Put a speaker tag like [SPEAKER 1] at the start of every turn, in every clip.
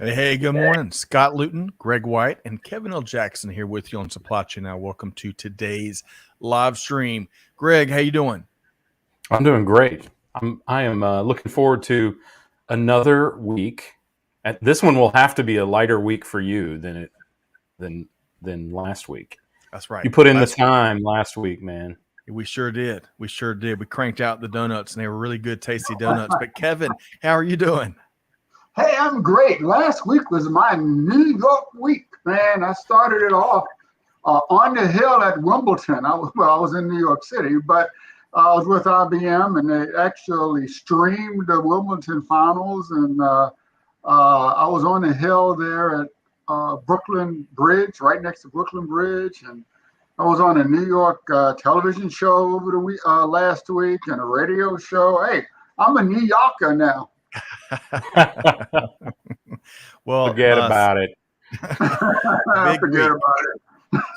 [SPEAKER 1] Hey, good morning. Scott Luton, Greg White, and Kevin L. Jackson here with you on Supply Chain Now. Welcome to today's live stream. Greg, how you doing?
[SPEAKER 2] I'm doing great. I am looking forward to another week. This one will have to be a lighter week for you than last week.
[SPEAKER 1] That's right.
[SPEAKER 2] You put in the time last week, man.
[SPEAKER 1] We sure did. We sure did. We cranked out the donuts, and they were really good, tasty donuts. But Kevin, how are you doing?
[SPEAKER 3] Hey, I'm great. Last week was my New York week, man. I started it off on the hill at Wimbledon. I was in New York City, but I was with IBM, and they actually streamed the Wimbledon finals. And I was on the hill there at Brooklyn Bridge, right next to Brooklyn Bridge. And I was on a New York television show over the week, last week, and a radio show. Hey, I'm a New Yorker now.
[SPEAKER 1] Well,
[SPEAKER 2] forget about it.
[SPEAKER 3] Forget about it.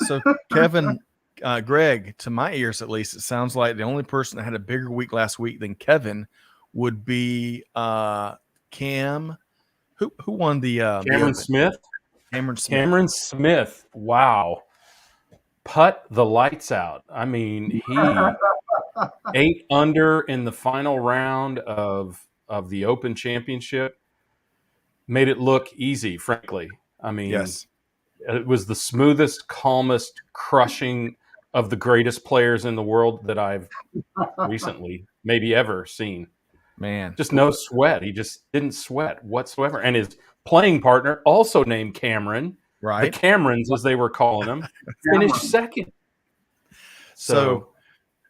[SPEAKER 1] So, Kevin, Greg, to my ears at least, it sounds like the only person that had a bigger week last week than Kevin would be Cam. Who won the
[SPEAKER 2] Cameron Smith?
[SPEAKER 1] Cameron Smith.
[SPEAKER 2] Cameron Smith. Wow. Put the lights out. I mean, he 8 under in the final round of the Open Championship. Made it look easy, frankly. I mean,
[SPEAKER 1] yes.
[SPEAKER 2] It was the smoothest, calmest crushing of the greatest players in the world that I've recently, maybe ever seen.
[SPEAKER 1] Man.
[SPEAKER 2] Just no sweat. He just didn't sweat whatsoever. And his playing partner, also named Cameron,
[SPEAKER 1] right?
[SPEAKER 2] The Camerons, as they were calling him, finished second.
[SPEAKER 1] So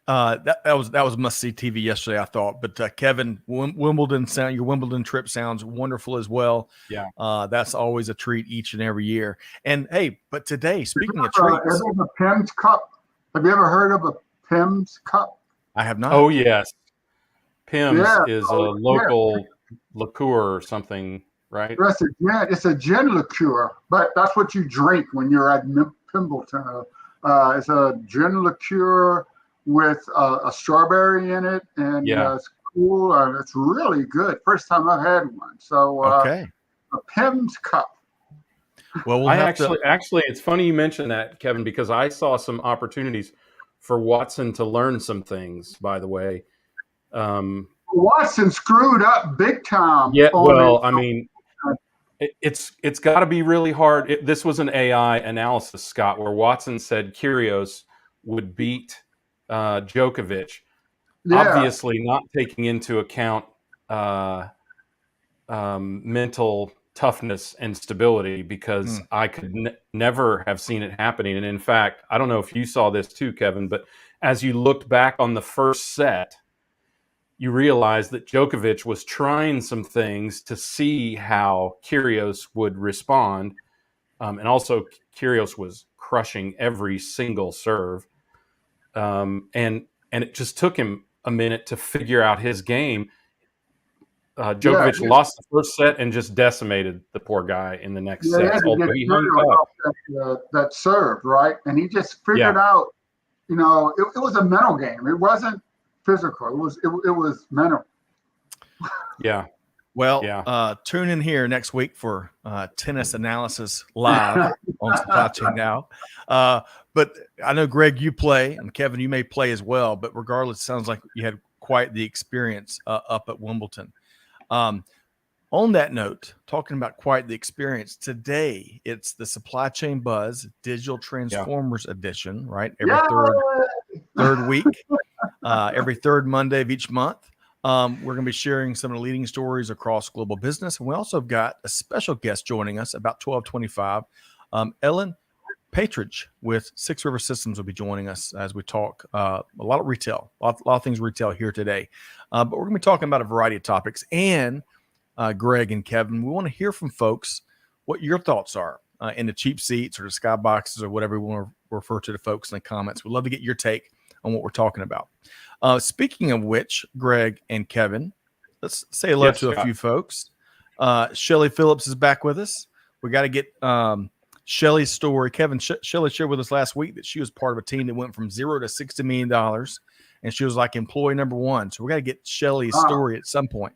[SPEAKER 1] that was must-see TV yesterday, I thought. But Kevin, Wimbledon your Wimbledon trip sounds wonderful as well.
[SPEAKER 2] Yeah,
[SPEAKER 1] that's always a treat each and every year. And hey, but today, speaking of treats,
[SPEAKER 3] the Pimm's Cup. Have you ever heard of a Pimm's Cup?
[SPEAKER 1] I have not.
[SPEAKER 2] Oh yes, Pimm's is a local liqueur or something, right?
[SPEAKER 3] It's a gin liqueur, but that's what you drink when you're at Pimbleton. It's a gin liqueur with a strawberry in it, and it's cool, and it's really good. First time I've had one. So,
[SPEAKER 1] okay,
[SPEAKER 3] a Pimm's Cup.
[SPEAKER 2] Well, actually, it's funny you mentioned that, Kevin, because I saw some opportunities for Watson to learn some things. By the way,
[SPEAKER 3] Watson screwed up big time.
[SPEAKER 2] Yeah, well, I mean, it's got to be really hard. This was an AI analysis, Scott, where Watson said Kyrgios would beat Djokovic, obviously not taking into account mental toughness and stability, because I could never have seen it happening. And in fact, I don't know if you saw this too, Kevin, but as you looked back on the first set, you realized that Djokovic was trying some things to see how Kyrgios would respond. And also Kyrgios was crushing every single serve. And it just took him a minute to figure out his game. Djokovic lost the first set and just decimated the poor guy in the next set.
[SPEAKER 3] That served, right? And he just figured out, it was a mental game. It wasn't physical. It was mental.
[SPEAKER 2] Yeah.
[SPEAKER 1] Well, tune in here next week for tennis analysis live on Supply Chain Now. But I know, Greg, you play, and Kevin, you may play as well. But regardless, it sounds like you had quite the experience up at Wimbledon. On that note, talking about quite the experience, today it's the Supply Chain Buzz Digital Transformers Edition, right? Every third week, every third Monday of each month. We're going to be sharing some of the leading stories across global business. And we also have got a special guest joining us about 12:25. Ellen Patridge with Six River Systems will be joining us as we talk a lot of retail, a lot of things retail here today. But we're going to be talking about a variety of topics. And Greg and Kevin, we want to hear from folks what your thoughts are in the cheap seats or the skyboxes or whatever we want to refer to the folks in the comments. We'd love to get your take on what we're talking about. Speaking of which, Greg and Kevin, let's say hello to a few folks. Shelly Phillips is back with us. We got to get Shelly's story. Kevin, Shelly shared with us last week that she was part of a team that went from $0 to $60 million, and she was like employee number one. So we got to get Shelly's story at some point.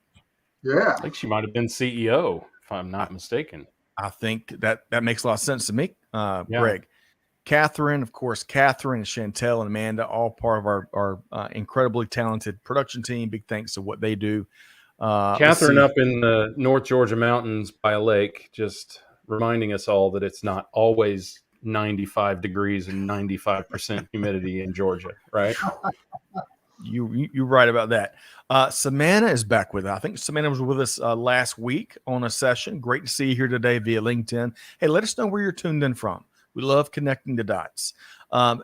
[SPEAKER 3] Yeah.
[SPEAKER 2] I think she might have been CEO if I'm not mistaken.
[SPEAKER 1] I think that makes a lot of sense to me, Greg. Catherine, of course, Catherine, Chantel, and Amanda, all part of our incredibly talented production team. Big thanks to what they do.
[SPEAKER 2] Catherine up in the North Georgia mountains by a lake, just reminding us all that it's not always 95 degrees and 95% humidity in Georgia, right?
[SPEAKER 1] You're right about that. Samantha is back with us. I think Samantha was with us last week on a session. Great to see you here today via LinkedIn. Hey, let us know where you're tuned in from. We love connecting the dots.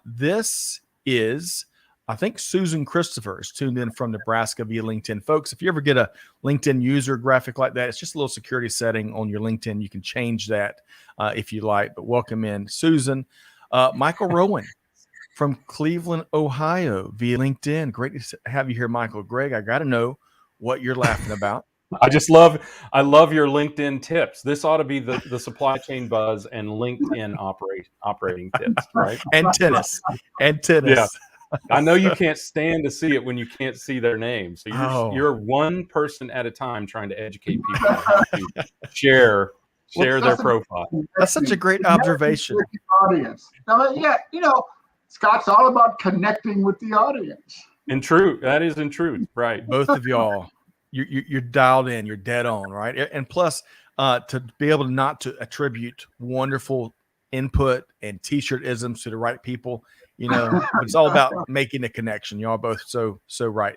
[SPEAKER 1] This is, I think, Susan Christopher is tuned in from Nebraska via LinkedIn. Folks, if you ever get a LinkedIn user graphic like that, it's just a little security setting on your LinkedIn. You can change that if you like, but welcome in Susan. Michael Rowan from Cleveland, Ohio via LinkedIn. Great to have you here, Michael. Greg, I got to know what you're laughing about.
[SPEAKER 2] I love your LinkedIn tips. This ought to be the supply chain buzz and LinkedIn operating tips, right?
[SPEAKER 1] And tennis.
[SPEAKER 2] Yeah. I know you can't stand to see it when you can't see their name. So you're one person at a time trying to educate people on how to share their profile.
[SPEAKER 1] That's such a great observation.
[SPEAKER 3] With the audience. Scott's all about connecting with the audience.
[SPEAKER 2] That is in truth, right?
[SPEAKER 1] Both of y'all, you're dialed in, you're dead on, right? And plus, to be able to attribute wonderful input and T-shirt isms to the right people, it's all about making a connection. Y'all both so right.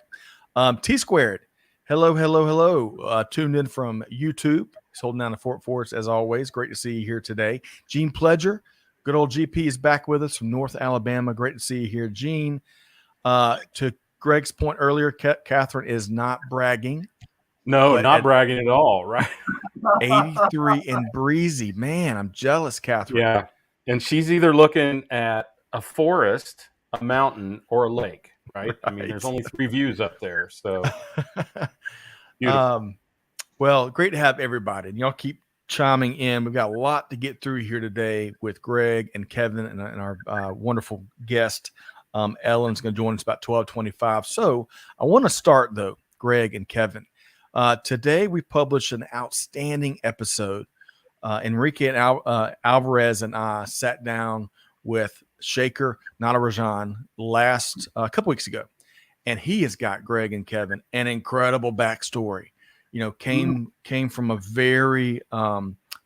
[SPEAKER 1] T Squared, hello. Tuned in from YouTube. He's holding down the Fort Forest as always. Great to see you here today. Gene Pledger. Good old GP is back with us from North Alabama. Great to see you here, Gene. To Greg's point earlier, Catherine is not bragging.
[SPEAKER 2] No, not bragging at all, right?
[SPEAKER 1] 83 and breezy. Man, I'm jealous, Catherine.
[SPEAKER 2] Yeah, and she's either looking at a forest, a mountain, or a lake, right? I mean, there's only 3 views up there, so beautiful.
[SPEAKER 1] Well, great to have everybody. And y'all keep chiming in. We've got a lot to get through here today with Greg and Kevin and our wonderful guest. Ellen's going to join us about 12:25. So I want to start, though, Greg and Kevin. Today we published an outstanding episode. Enrique and Alvarez and I sat down with Shaker Natarajan a couple weeks ago, and he has got, Greg and Kevin, an incredible backstory. Came from a very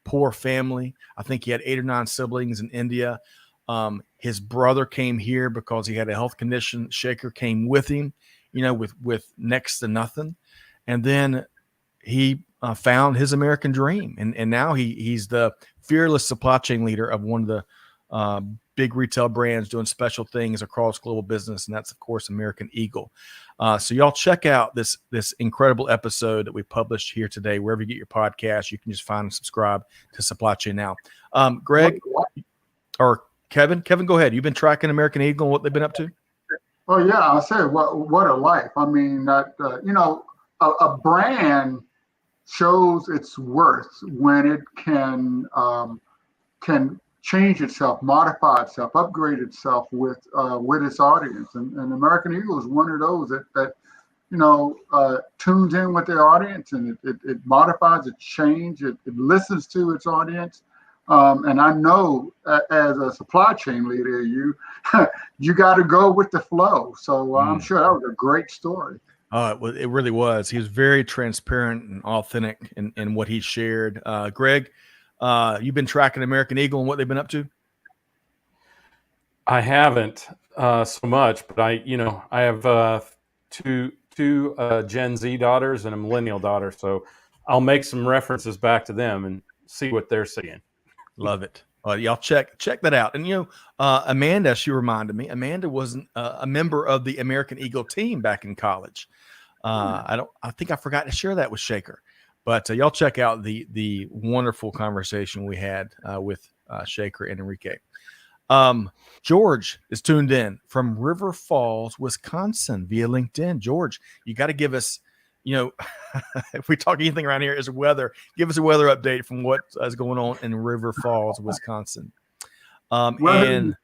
[SPEAKER 1] poor family. I think he had 8 or 9 siblings in India. His brother came here because he had a health condition. Shaker came with him, with next to nothing. And then he found his American dream. And now he's the fearless supply chain leader of one of the big retail brands doing special things across global business. And that's, of course, American Eagle. So y'all check out this incredible episode that we published here today. Wherever you get your podcast, you can just find and subscribe to Supply Chain Now. Greg or Kevin, go ahead. You've been tracking American Eagle and what they've been up to?
[SPEAKER 3] Oh, yeah. I said, what a life. I mean, a brand shows its worth when it can change itself, modify itself, upgrade itself with its audience. And American Eagle is one of those that tunes in with their audience, and it modifies, it changes, it listens to its audience. And I know as a supply chain leader, you got to go with the flow. So I'm sure that was a great story.
[SPEAKER 1] It really was. He was very transparent and authentic in what he shared. Greg, you've been tracking American Eagle and what they've been up to?
[SPEAKER 2] I haven't so much, but I have two Gen Z daughters and a millennial daughter, so I'll make some references back to them and see what they're seeing.
[SPEAKER 1] Love it. Y'all check that out. And Amanda, she reminded me, Amanda wasn't a member of the American Eagle team back in college. I think I forgot to share that with Shaker. But y'all check out the wonderful conversation we had with Shaker and Enrique. George is tuned in from River Falls, Wisconsin via LinkedIn. George, you got to give us, if we talk anything around here is weather, give us a weather update from what is going on in River Falls, Wisconsin. And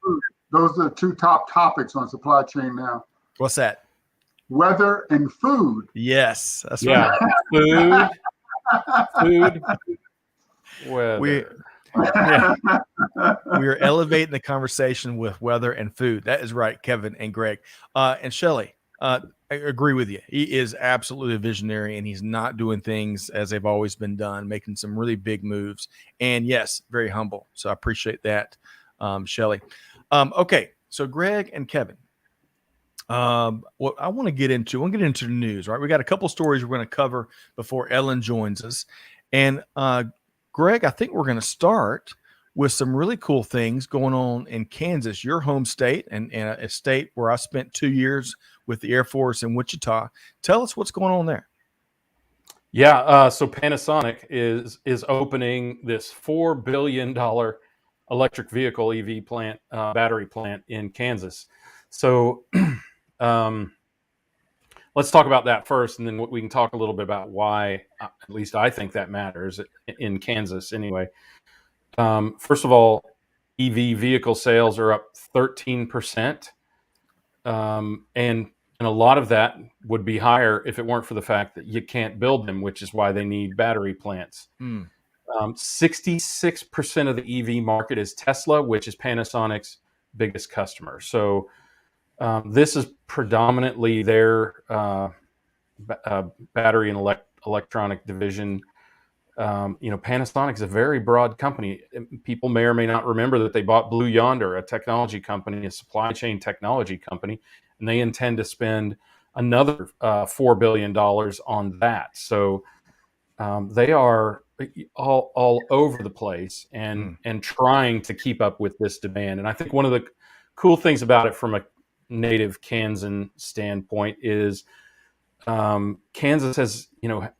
[SPEAKER 3] those are the 2 top topics on Supply Chain Now.
[SPEAKER 1] What's that?
[SPEAKER 3] Weather and food.
[SPEAKER 1] Yes, that's right.
[SPEAKER 2] Food. Weather.
[SPEAKER 1] Yeah. We are elevating the conversation with weather and food. That is right, Kevin and Greg. And Shelley, I agree with you. He is absolutely a visionary, and he's not doing things as they've always been done, making some really big moves. And yes, very humble. So I appreciate that, Shelley. Okay, so Greg and Kevin. What I want to get into, the news, right? We got a couple stories we're going to cover before Ellen joins us. And Greg, I think we're going to start with some really cool things going on in Kansas, your home state, and a state where I spent 2 years with the Air Force in Wichita. Tell us what's going on there.
[SPEAKER 2] Yeah, so Panasonic is opening this $4 billion electric vehicle EV plant, battery plant in Kansas. So let's talk about that first, and then we can talk a little bit about why, at least I think that matters in Kansas anyway. First of all, EV vehicle sales are up 13%. And a lot of that would be higher if it weren't for the fact that you can't build them, which is why they need battery plants. 66% of the EV market is Tesla, which is Panasonic's biggest customer. So this is predominantly their battery and electronic division. Panasonic is a very broad company. People may or may not remember that they bought Blue Yonder, a technology company, a supply chain technology company, and they intend to spend another $4 billion on that. So they are all over the place and trying to keep up with this demand. And I think one of the cool things about it from a native Kansan standpoint is Kansas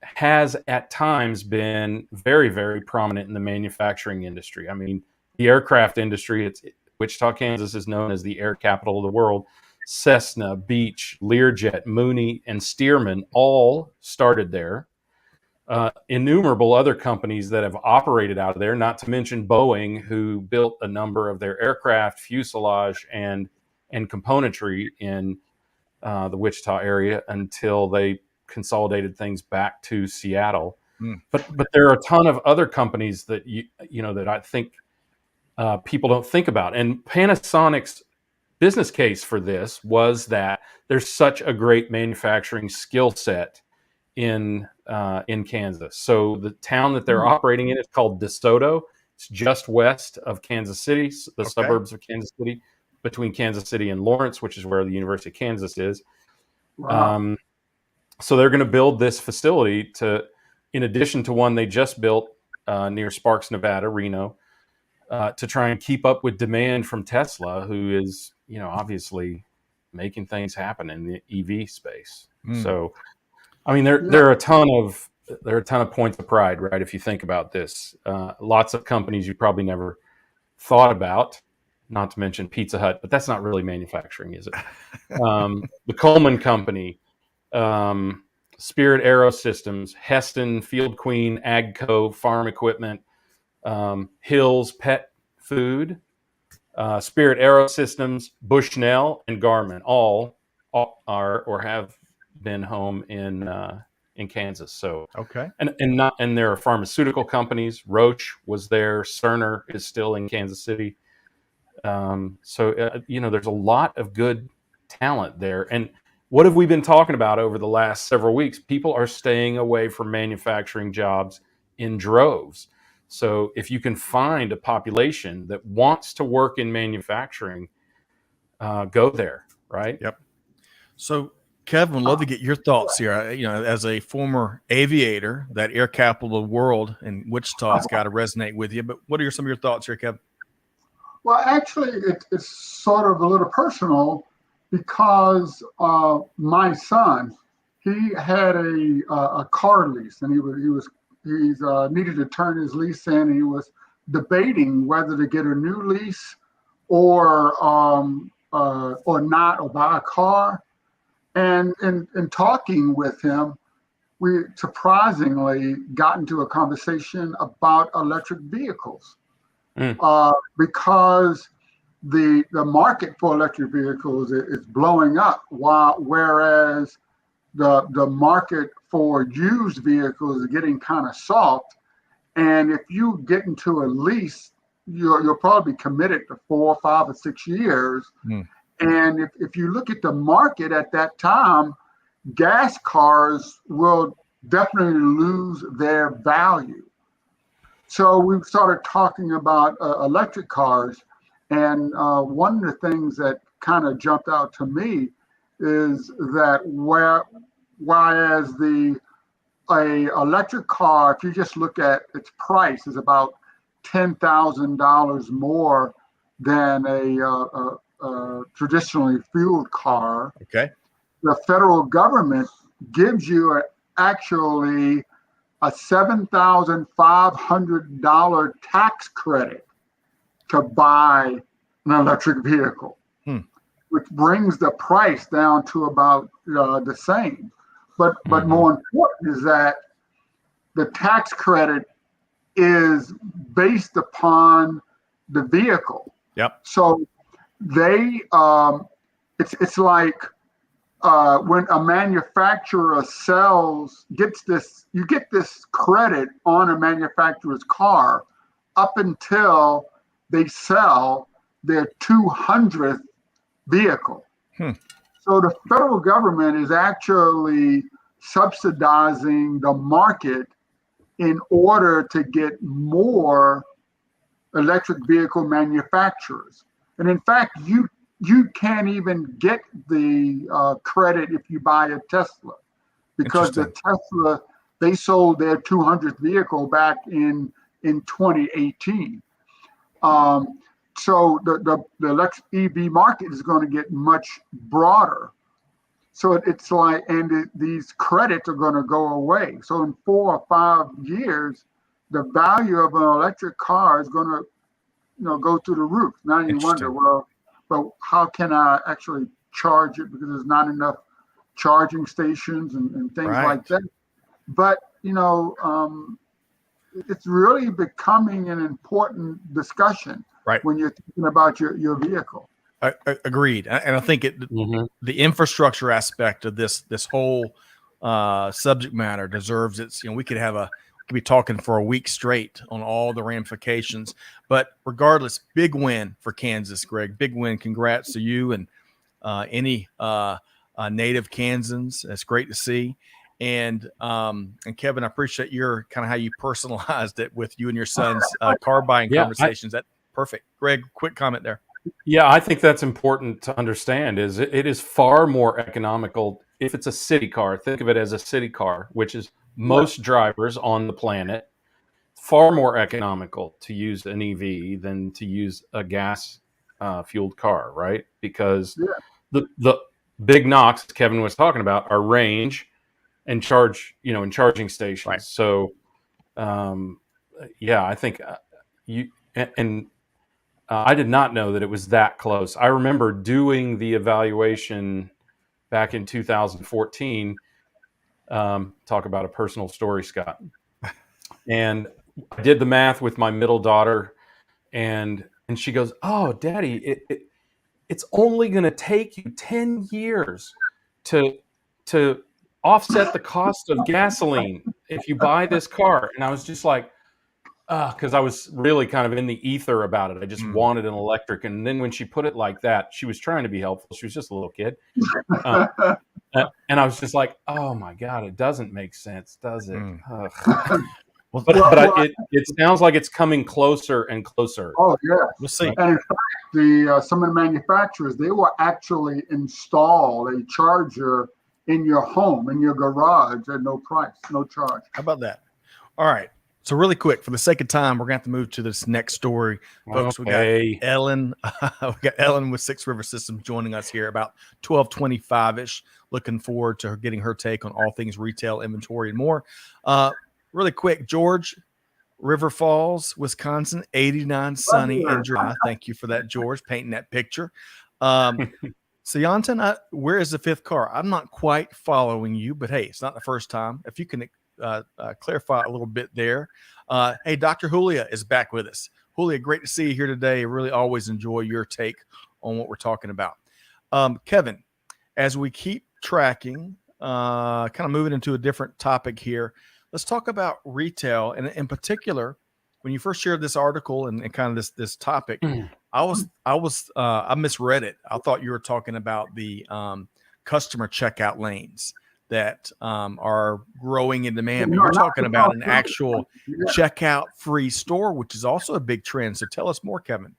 [SPEAKER 2] has at times been very, very prominent in the manufacturing industry. I mean, the aircraft industry, Wichita, Kansas is known as the air capital of the world. Cessna, Beech, Learjet, Mooney, and Stearman all started there. Innumerable other companies that have operated out of there, not to mention Boeing, who built a number of their aircraft, fuselage, and componentry in the Wichita area until they consolidated things back to Seattle. But there are a ton of other companies that that I think people don't think about. And Panasonic's business case for this was that there's such a great manufacturing skill set in Kansas. So the town that they're operating in is called DeSoto. It's just west of Kansas City, the suburbs of Kansas City, between Kansas City and Lawrence, which is where the University of Kansas is. Wow. So they're going to build this facility in addition to one they just built near Sparks, Nevada, Reno, to try and keep up with demand from Tesla, who is, obviously making things happen in the EV space. So, I mean, there are a ton of points of pride, right? If you think about this, lots of companies you probably never thought about, not to mention Pizza Hut, but that's not really manufacturing, is it? The Coleman Company, Spirit Aerosystems, Heston, Field Queen, Agco, Farm Equipment, Hills Pet Food, Spirit Aerosystems, Bushnell, and Garmin all are or have been home in Kansas. So and there are pharmaceutical companies. Roche was there. Cerner is still in Kansas City. There's a lot of good talent there. And what have we been talking about over the last several weeks? People are staying away from manufacturing jobs in droves. So if you can find a population that wants to work in manufacturing, go there, right?
[SPEAKER 1] Yep. So Kevin, I'd love to get your thoughts here. As a former aviator, that air capital of the world in Wichita has got to resonate with you. But what are some of your thoughts here, Kevin?
[SPEAKER 3] Well, actually, it's sort of a little personal because my son, he had a car lease, and he's needed to turn his lease in. And he was debating whether to get a new lease or not, or buy a car. And in talking with him, we surprisingly got into a conversation about electric vehicles. Because the market for electric vehicles is blowing up, whereas the market for used vehicles is getting kind of soft. And if you get into a lease, you'll probably be committed to 4, 5, or 6 years. And if you look at the market at that time, gas cars will definitely lose their value. So we started talking about electric cars. And one of the things that kind of jumped out to me is that whereas a electric car, if you just look at its price, is about $10,000 more than a traditionally fueled car.
[SPEAKER 1] Okay.
[SPEAKER 3] The federal government gives you actually a $7,500 tax credit to buy an electric vehicle, which brings the price down to about the same. But more important is that the tax credit is based upon the vehicle.
[SPEAKER 1] Yep.
[SPEAKER 3] So they it's like when a manufacturer gets this credit on a manufacturer's car up until they sell their 200th vehicle. So the federal government is actually subsidizing the market in order to get more electric vehicle manufacturers. And in fact, you can't even get the credit if you buy a Tesla, because the Tesla, they sold their 200th vehicle back in 2018. So the electric EV market is going to get much broader. So it's like, and these credits are going to go away. So in 4 or 5 years, the value of an electric car is going to, go through the roof. Now you wonder, well, but how can I actually charge it, because there's not enough charging stations and things like that. But it's really becoming an important discussion when you're thinking about your vehicle.
[SPEAKER 1] Agreed. And I think the infrastructure aspect of this whole subject matter deserves its, we could be talking for a week straight on all the ramifications, but regardless, big win for Kansas, Greg, big win. Congrats to you and any native Kansans. That's great to see. And Kevin, I appreciate your kind of how you personalized it with you and your son's car buying conversations. That's perfect. Greg, quick comment there.
[SPEAKER 2] Yeah, I think that's important to understand. It is far more economical if it's a city car. Think of it as a city car, which is most drivers on the planet. Far more economical to use an EV than to use a gas fueled car, right? Because the big knocks Kevin was talking about are range and and charging stations. Right. So, I think I did not know that it was that close. I remember doing the evaluation back in 2014. Talk about a personal story, Scott. And I did the math with my middle daughter, and she goes, "Oh, Daddy, it's only going to take you 10 years to offset the cost of gasoline if you buy this car." And I was just like, because I was really kind of in the ether about it. I just wanted an electric. And then when she put it like that, she was trying to be helpful. She was just a little kid. And I was just like, oh my God, it doesn't make sense, does it? But it sounds like it's coming closer and closer.
[SPEAKER 3] Oh, yeah.
[SPEAKER 1] We'll see.
[SPEAKER 3] And in fact, some of the manufacturers, they will actually install a charger in your home, in your garage at no price, no charge.
[SPEAKER 1] How about that? All right. So really quick, for the sake of time, we're going to have to move to this next story. Folks,
[SPEAKER 2] okay.
[SPEAKER 1] We got Ellen. We got Ellen with Six River Systems joining us here about 12:25-ish. Looking forward to her getting her take on all things retail, inventory, and more. Really quick, George, River Falls, Wisconsin, 89, sunny and dry. Thank you for that, George, painting that picture. Sianton, where is the fifth car? I'm not quite following you, but hey, it's not the first time. If you can clarify a little bit there. Hey, Dr. Julia is back with us. Julia, great to see you here today. Really always enjoy your take on what we're talking about. Kevin, as we keep tracking, kind of moving into a different topic here, let's talk about retail, and in particular, when you first shared this article and kind of this topic, I misread it. I thought you were talking about the customer checkout lanes that are growing in demand, but you're talking about an actual checkout free store, which is also a big trend. So tell us more, Kevin.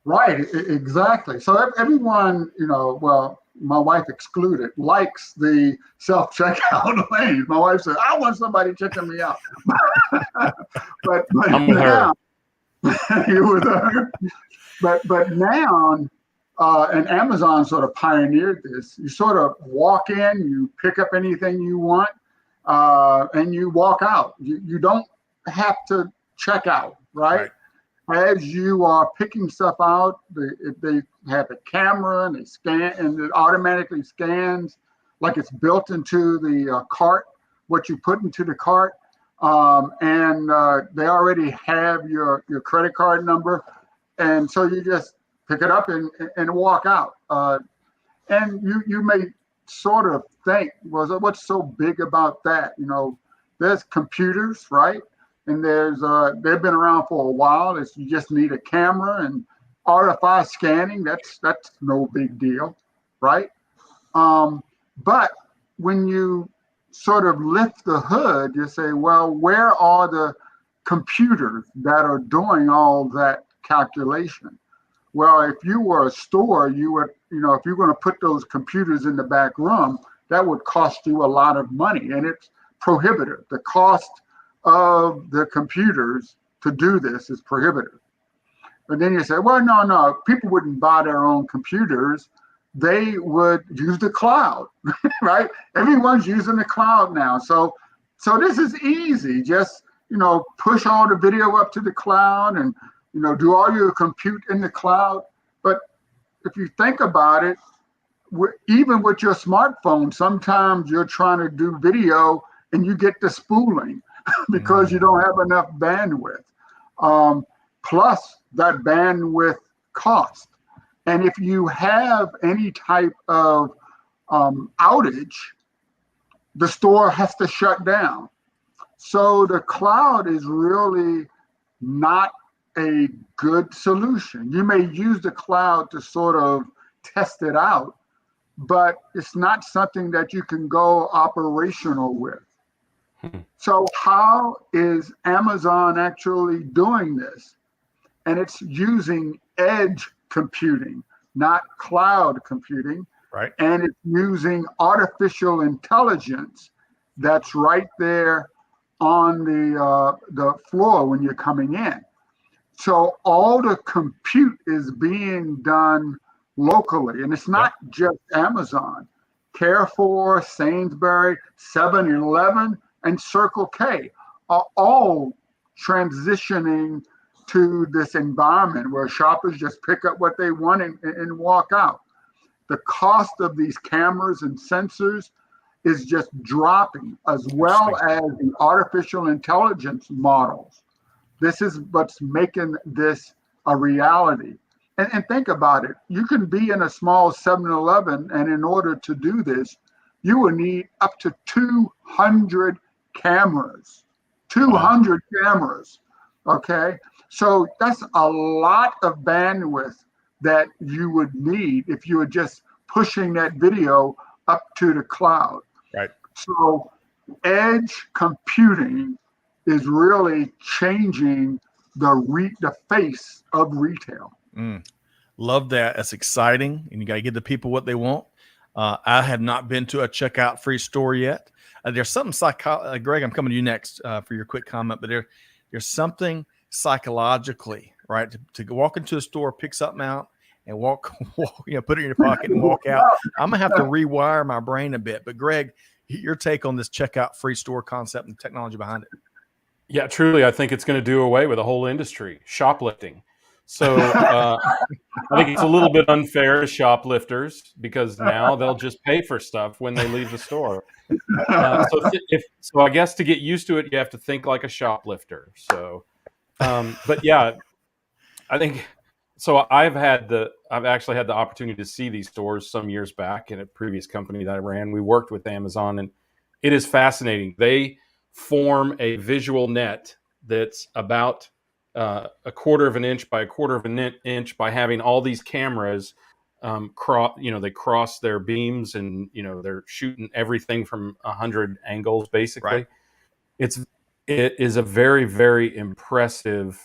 [SPEAKER 3] Right, exactly. So everyone, well, my wife excluded, likes the self-checkout lanes. My wife said, I want somebody checking me out. but
[SPEAKER 2] I'm with
[SPEAKER 3] now, you with her. But now, and Amazon sort of pioneered this. You sort of walk in, you pick up anything you want, and you walk out. You don't have to check out, right? As you are picking stuff out, they have a camera and they scan, and it automatically scans like it's built into the cart, what you put into the cart. And they already have your credit card number. And so you just pick it up and walk out. And you may sort of think, well, what's so big about that? There's computers, right? And they've been around for a while. You just need a camera and RFI scanning. That's no big deal, right? But when you sort of lift the hood, you say, well, where are the computers that are doing all that calculation? Well, if you were a store, you would, if you're going to put those computers in the back room, that would cost you a lot of money, and it's prohibitive. The cost of the computers to do this is prohibitive. And then you say, well, no, people wouldn't buy their own computers. They would use the cloud, right? Everyone's using the cloud now. So this is easy. Just, push all the video up to the cloud and, do all your compute in the cloud. But if you think about it, even with your smartphone, sometimes you're trying to do video and you get the spooling because you don't have enough bandwidth. Plus that bandwidth cost. And if you have any type of outage, the store has to shut down. So the cloud is really not a good solution. You may use the cloud to sort of test it out, but it's not something that you can go operational with. So how is Amazon actually doing this? And it's using edge computing, not cloud computing.
[SPEAKER 1] Right.
[SPEAKER 3] And it's using artificial intelligence that's right there on the floor when you're coming in. So all the compute is being done locally, and it's not just Amazon. Carrefour, Sainsbury, 7-Eleven, and Circle K are all transitioning to this environment where shoppers just pick up what they want and walk out. The cost of these cameras and sensors is just dropping, as well as the artificial intelligence models. This is what's making this a reality. And think about it. You can be in a small 7-Eleven, and in order to do this, you will need up to 200 cameras. 200 cameras, okay? So that's a lot of bandwidth that you would need if you were just pushing that video up to the cloud.
[SPEAKER 1] Right.
[SPEAKER 3] So edge computing is really changing the face of retail.
[SPEAKER 1] Love that. That's exciting. And you got to give the people what they want. I have not been to a checkout free store yet. There's something Greg, I'm coming to you next for your quick comment, but there's something psychologically, right? To walk into a store, pick something out and walk, put it in your pocket and walk out. I'm going to have to rewire my brain a bit. But Greg, your take on this checkout free store concept and the technology behind it.
[SPEAKER 2] Yeah, truly, I think it's going to do away with a whole industry, shoplifting. So I think it's a little bit unfair to shoplifters because now they'll just pay for stuff when they leave the store. So I guess to get used to it, you have to think like a shoplifter. So, but yeah, I think so. I've actually had the opportunity to see these stores some years back in a previous company that I ran. We worked with Amazon, and it is fascinating. They form a visual net that's about a quarter of an inch by a quarter of an inch by having all these cameras they cross their beams, and they're shooting everything from 100 angles basically.
[SPEAKER 1] Right.
[SPEAKER 2] It is a very, very impressive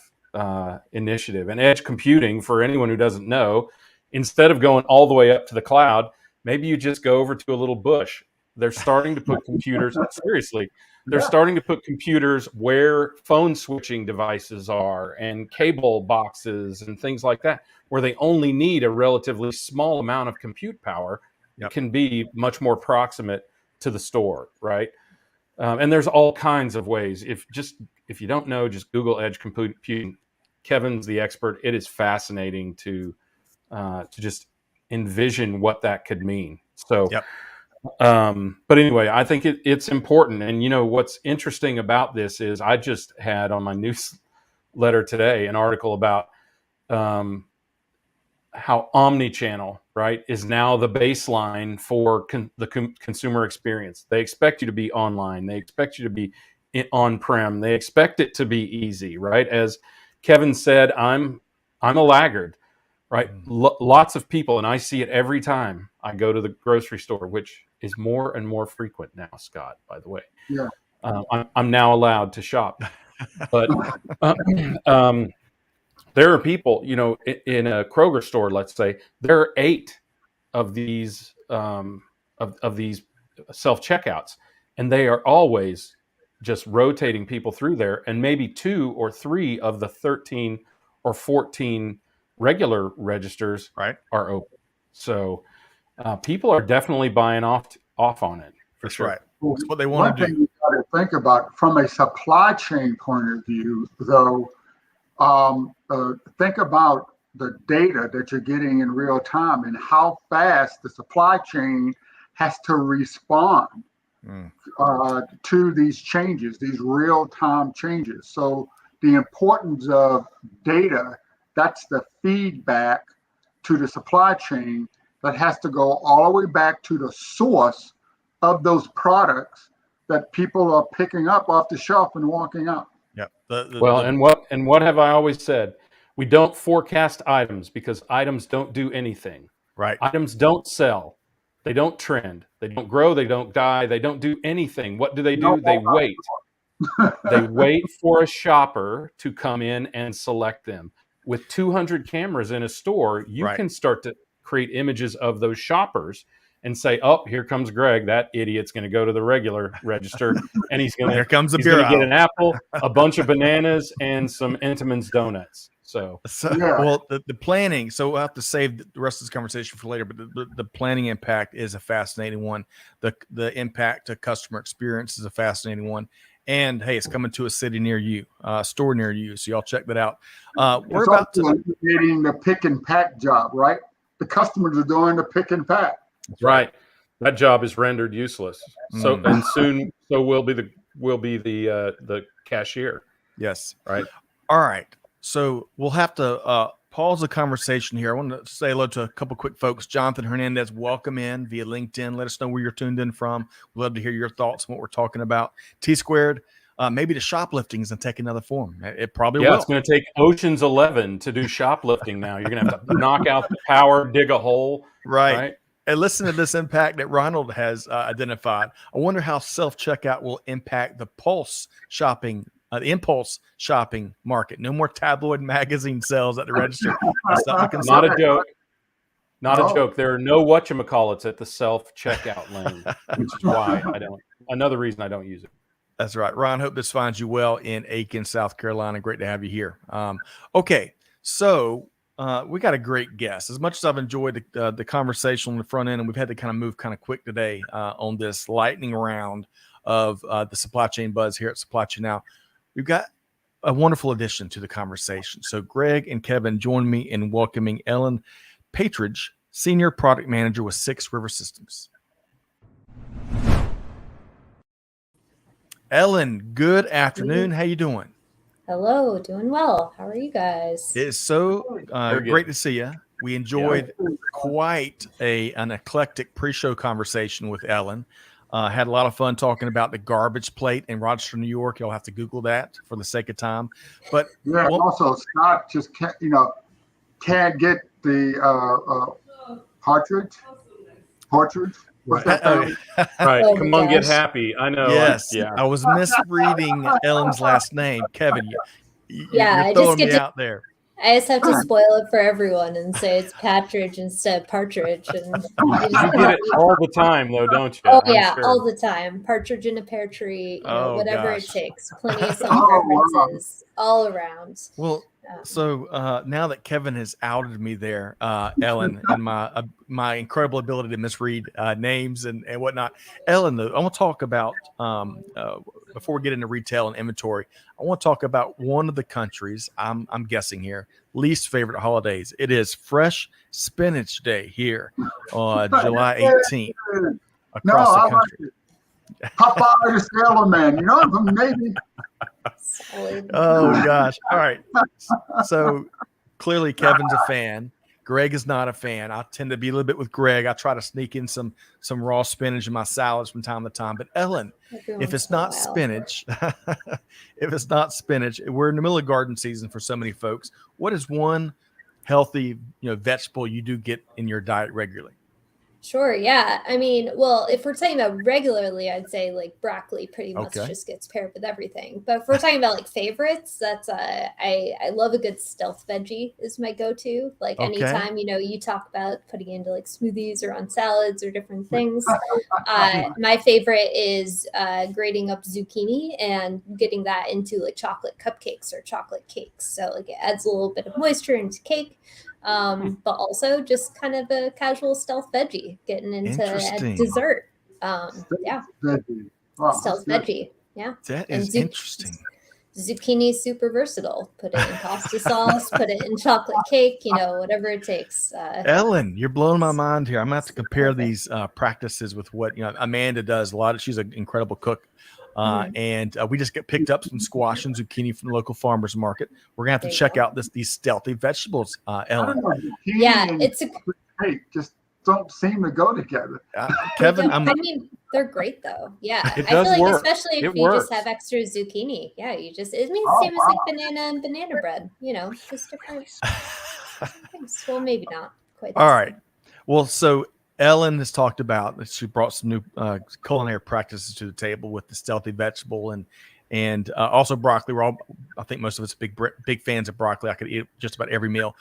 [SPEAKER 2] initiative. And edge computing, for anyone who doesn't know, instead of going all the way up to the cloud, maybe you just go over to a little bush. They're starting to put computers, seriously, they're starting to put computers where phone switching devices are and cable boxes and things like that, where they only need a relatively small amount of compute power.
[SPEAKER 1] Yep.
[SPEAKER 2] It can be much more proximate to the store, right? And there's all kinds of ways. If you don't know, just Google edge computing. Kevin's the expert. It is fascinating to just envision what that could mean. So,
[SPEAKER 1] yep.
[SPEAKER 2] But anyway, I think it's important. And what's interesting about this is I just had on my newsletter today an article about how omni-channel, right, is now the baseline for the consumer experience. They expect you to be online. They expect you to be on-prem. They expect it to be easy, right? As Kevin said, I'm a laggard, right? Lots of people, and I see it every time I go to the grocery store, which is more and more frequent now, Scott, by the way.
[SPEAKER 3] Yeah.
[SPEAKER 2] I'm now allowed to shop. But there are people, in a Kroger store, let's say, there are 8 of these of these self-checkouts, and they are always just rotating people through there, and maybe 2 or 3 of the 13 or 14 regular registers
[SPEAKER 1] right.
[SPEAKER 2] are open. So people are definitely buying off on it.
[SPEAKER 1] That's
[SPEAKER 2] sure.
[SPEAKER 1] right. That's what they want to do.
[SPEAKER 3] One thing you got to think about from a supply chain point of view, though, think about the data that you're getting in real time and how fast the supply chain has to respond to these changes, these real-time changes. So the importance of data, that's the feedback to the supply chain that has to go all the way back to the source of those products that people are picking up off the shelf and walking out.
[SPEAKER 1] Yeah.
[SPEAKER 2] And what have I always said? We don't forecast items because items don't do anything.
[SPEAKER 1] Right.
[SPEAKER 2] Items don't sell. They don't trend. They don't grow. They don't die. They don't do anything. What do? They wait. They wait for a shopper to come in and select them. With 200 cameras in a store, you can start to create images of those shoppers and say, "Oh, here comes Greg. That idiot's going to go to the regular register, and he's going to get an apple, a bunch of bananas, and some Entenmann's donuts."
[SPEAKER 1] Well, the planning. So we'll have to save the rest of this conversation for later. But the planning impact is a fascinating one. The impact to customer experience is a fascinating one. And hey, it's coming to a city near you, store near you. So y'all check that out. We're about to
[SPEAKER 3] eliminating the pick and pack job, right? The customers are doing the pick and pack.
[SPEAKER 2] Right. That job is rendered useless. So and soon, so will be the cashier.
[SPEAKER 1] Yes.
[SPEAKER 2] Right.
[SPEAKER 1] All right. So we'll have to pause the conversation here. I want to say hello to a couple quick folks. Jonathan Hernandez, welcome in via LinkedIn. Let us know where you're tuned in from. We'd love to hear your thoughts on what we're talking about. T Squared, maybe the shoplifting is going to take another form. It probably will.
[SPEAKER 2] Yeah, it's going to take Ocean's 11 to do shoplifting now. You're going to have to knock out the power, dig a hole.
[SPEAKER 1] Right. And listen to this impact that Ronald has identified. I wonder how self-checkout will impact the impulse shopping market. No more tabloid magazine sales at the register.
[SPEAKER 2] Not a joke. Not a joke. There are no whatchamacallits at the self-checkout lane, which is why another reason I don't use it.
[SPEAKER 1] That's right. Ron, hope this finds you well in Aiken, South Carolina. Great to have you here. Okay, so we got a great guest. As much as I've enjoyed the conversation on the front end, and we've had to kind of move kind of quick today on this lightning round of the supply chain buzz here at Supply Chain Now, we've got a wonderful addition to the conversation. So Greg and Kevin join me in welcoming Ellen Patridge, Senior Product Manager with 6 River Systems. Ellen, good afternoon. How you doing?
[SPEAKER 4] Hello, doing well. How are you guys?
[SPEAKER 1] It's so great to see you. We enjoyed quite an eclectic pre-show conversation with Ellen. Had a lot of fun talking about the garbage plate in Rochester, New York. You'll have to Google that for the sake of time. But
[SPEAKER 3] yeah, also Scott just can't get the partridge. What's that?
[SPEAKER 2] Right.
[SPEAKER 4] Oh
[SPEAKER 2] Come
[SPEAKER 4] my
[SPEAKER 2] on, get
[SPEAKER 4] gosh.
[SPEAKER 2] happy. I know.
[SPEAKER 1] Yes,
[SPEAKER 2] Yeah.
[SPEAKER 1] I was misreading Ellen's last name, Kevin.
[SPEAKER 4] Yeah,
[SPEAKER 1] You're
[SPEAKER 4] I just
[SPEAKER 1] throwing
[SPEAKER 4] get
[SPEAKER 1] me
[SPEAKER 4] to
[SPEAKER 1] out there.
[SPEAKER 4] I just have to spoil it for everyone and say it's Patridge instead of Partridge, and you just
[SPEAKER 2] You get it all the time, though, don't you?
[SPEAKER 4] oh
[SPEAKER 2] I'm
[SPEAKER 4] yeah,
[SPEAKER 2] sure.
[SPEAKER 4] all the time. Partridge in a pear tree,
[SPEAKER 1] Oh,
[SPEAKER 4] whatever
[SPEAKER 1] gosh.
[SPEAKER 4] it takes. Plenty of song references all around.
[SPEAKER 1] Well, so now that Kevin has outed me there, Ellen, and my incredible ability to misread names and whatnot, Ellen, though, I want to talk about before we get into retail and inventory. I want to talk about one of the countries I'm guessing here least favorite holidays. It is Fresh Spinach Day here on July 18th across the country.
[SPEAKER 3] Popeye the Sailor Man, from Navy.
[SPEAKER 4] Solid.
[SPEAKER 1] Oh gosh! All right. So clearly Kevin's a fan. Greg is not a fan. I tend to be a little bit with Greg. I try to sneak in some raw spinach in my salads from time to time. But Ellen, if it's not spinach, we're in the middle of garden season for so many folks. What is one healthy, vegetable you do get in your diet regularly?
[SPEAKER 4] Sure, yeah. I mean, well, if we're talking about regularly, I'd say like broccoli pretty much
[SPEAKER 1] Okay.
[SPEAKER 4] just gets paired with everything. But if we're talking about like favorites, that's I love a good stealth veggie is my go-to. Like
[SPEAKER 1] Okay.
[SPEAKER 4] anytime, you talk about putting into like smoothies or on salads or different things. My favorite is grating up zucchini and getting that into like chocolate cupcakes or chocolate cakes. So like it adds a little bit of moisture into cake. But also just kind of a casual stealth veggie, getting into a dessert. Yeah.
[SPEAKER 3] Wow,
[SPEAKER 4] Stealth veggie. Yeah.
[SPEAKER 1] That is interesting.
[SPEAKER 4] Zucchini is super versatile. Put it in pasta sauce, put it in chocolate cake, whatever it takes.
[SPEAKER 1] Ellen, you're blowing my mind here. I'm gonna have to compare these practices with what Amanda does a lot. She's an incredible cook. And we just picked up some squash and zucchini from the local farmers market. We're gonna have to check out these stealthy vegetables, Ellen.
[SPEAKER 4] Yeah, it's
[SPEAKER 3] just don't seem to go together.
[SPEAKER 1] Kevin,
[SPEAKER 4] I mean, they're great though. Yeah,
[SPEAKER 2] It
[SPEAKER 4] I feel
[SPEAKER 2] does
[SPEAKER 4] like
[SPEAKER 2] work.
[SPEAKER 4] especially if
[SPEAKER 2] It
[SPEAKER 4] you
[SPEAKER 2] works.
[SPEAKER 4] just have extra zucchini. Yeah, it means the same as like banana and banana bread. Just different things. Well, maybe not quite.
[SPEAKER 1] All right. Well, so Ellen has talked about that she brought some new culinary practices to the table with the stealthy vegetable and also broccoli. I think most of us are big fans of broccoli. I could eat just about every meal.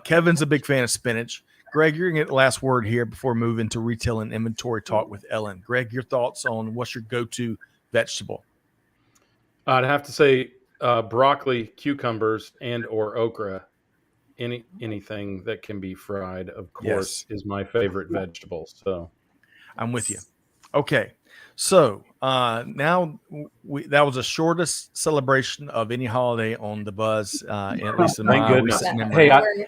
[SPEAKER 1] Kevin's a big fan of spinach. Greg, you're gonna get the last word here before we move into retail and inventory talk with Ellen. Greg, your thoughts on what's your go-to vegetable?
[SPEAKER 2] I'd have to say broccoli, cucumbers, and or okra. Anything that can be fried, of course, is my favorite vegetable. So
[SPEAKER 1] I'm with you. Okay. So now that was the shortest celebration of any holiday on the Buzz, at least in my recent memory.
[SPEAKER 2] Hey,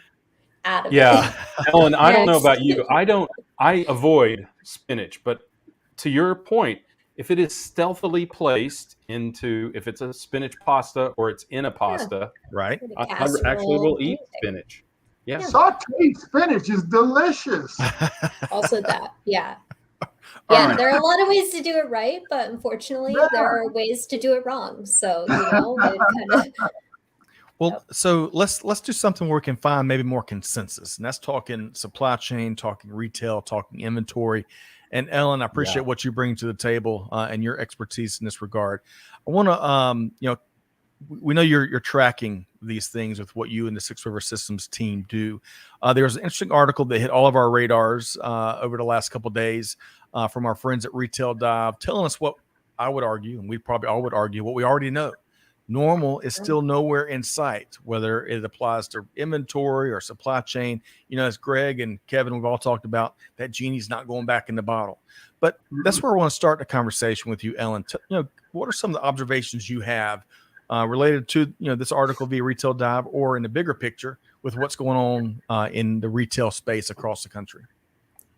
[SPEAKER 2] Ellen, I don't know about you. I avoid spinach, but to your point, if it is stealthily placed if it's a spinach pasta or it's in a pasta,
[SPEAKER 1] right?
[SPEAKER 2] I actually will eat spinach. Yeah.
[SPEAKER 3] Sauteed spinach is delicious.
[SPEAKER 4] Also that, yeah.
[SPEAKER 1] Right.
[SPEAKER 4] There are a lot of ways to do it right, but unfortunately, there are ways to do it wrong. So,
[SPEAKER 1] Well, so let's do something where we can find maybe more consensus, and that's talking supply chain, talking retail, talking inventory. And Ellen, I appreciate what you bring to the table and your expertise in this regard. I want to, we know you're tracking these things with what you and the Six River Systems team do. There was an interesting article that hit all of our radars over the last couple of days from our friends at Retail Dive, telling us what I would argue, and we probably all would argue, what we already know. Normal is still nowhere in sight, whether it applies to inventory or supply chain. As Greg and Kevin, we've all talked about, that genie's not going back in the bottle. But that's where I want to start the conversation with you, Ellen. What are some of the observations you have related to this article via Retail Dive, or in the bigger picture with what's going on in the retail space across the country?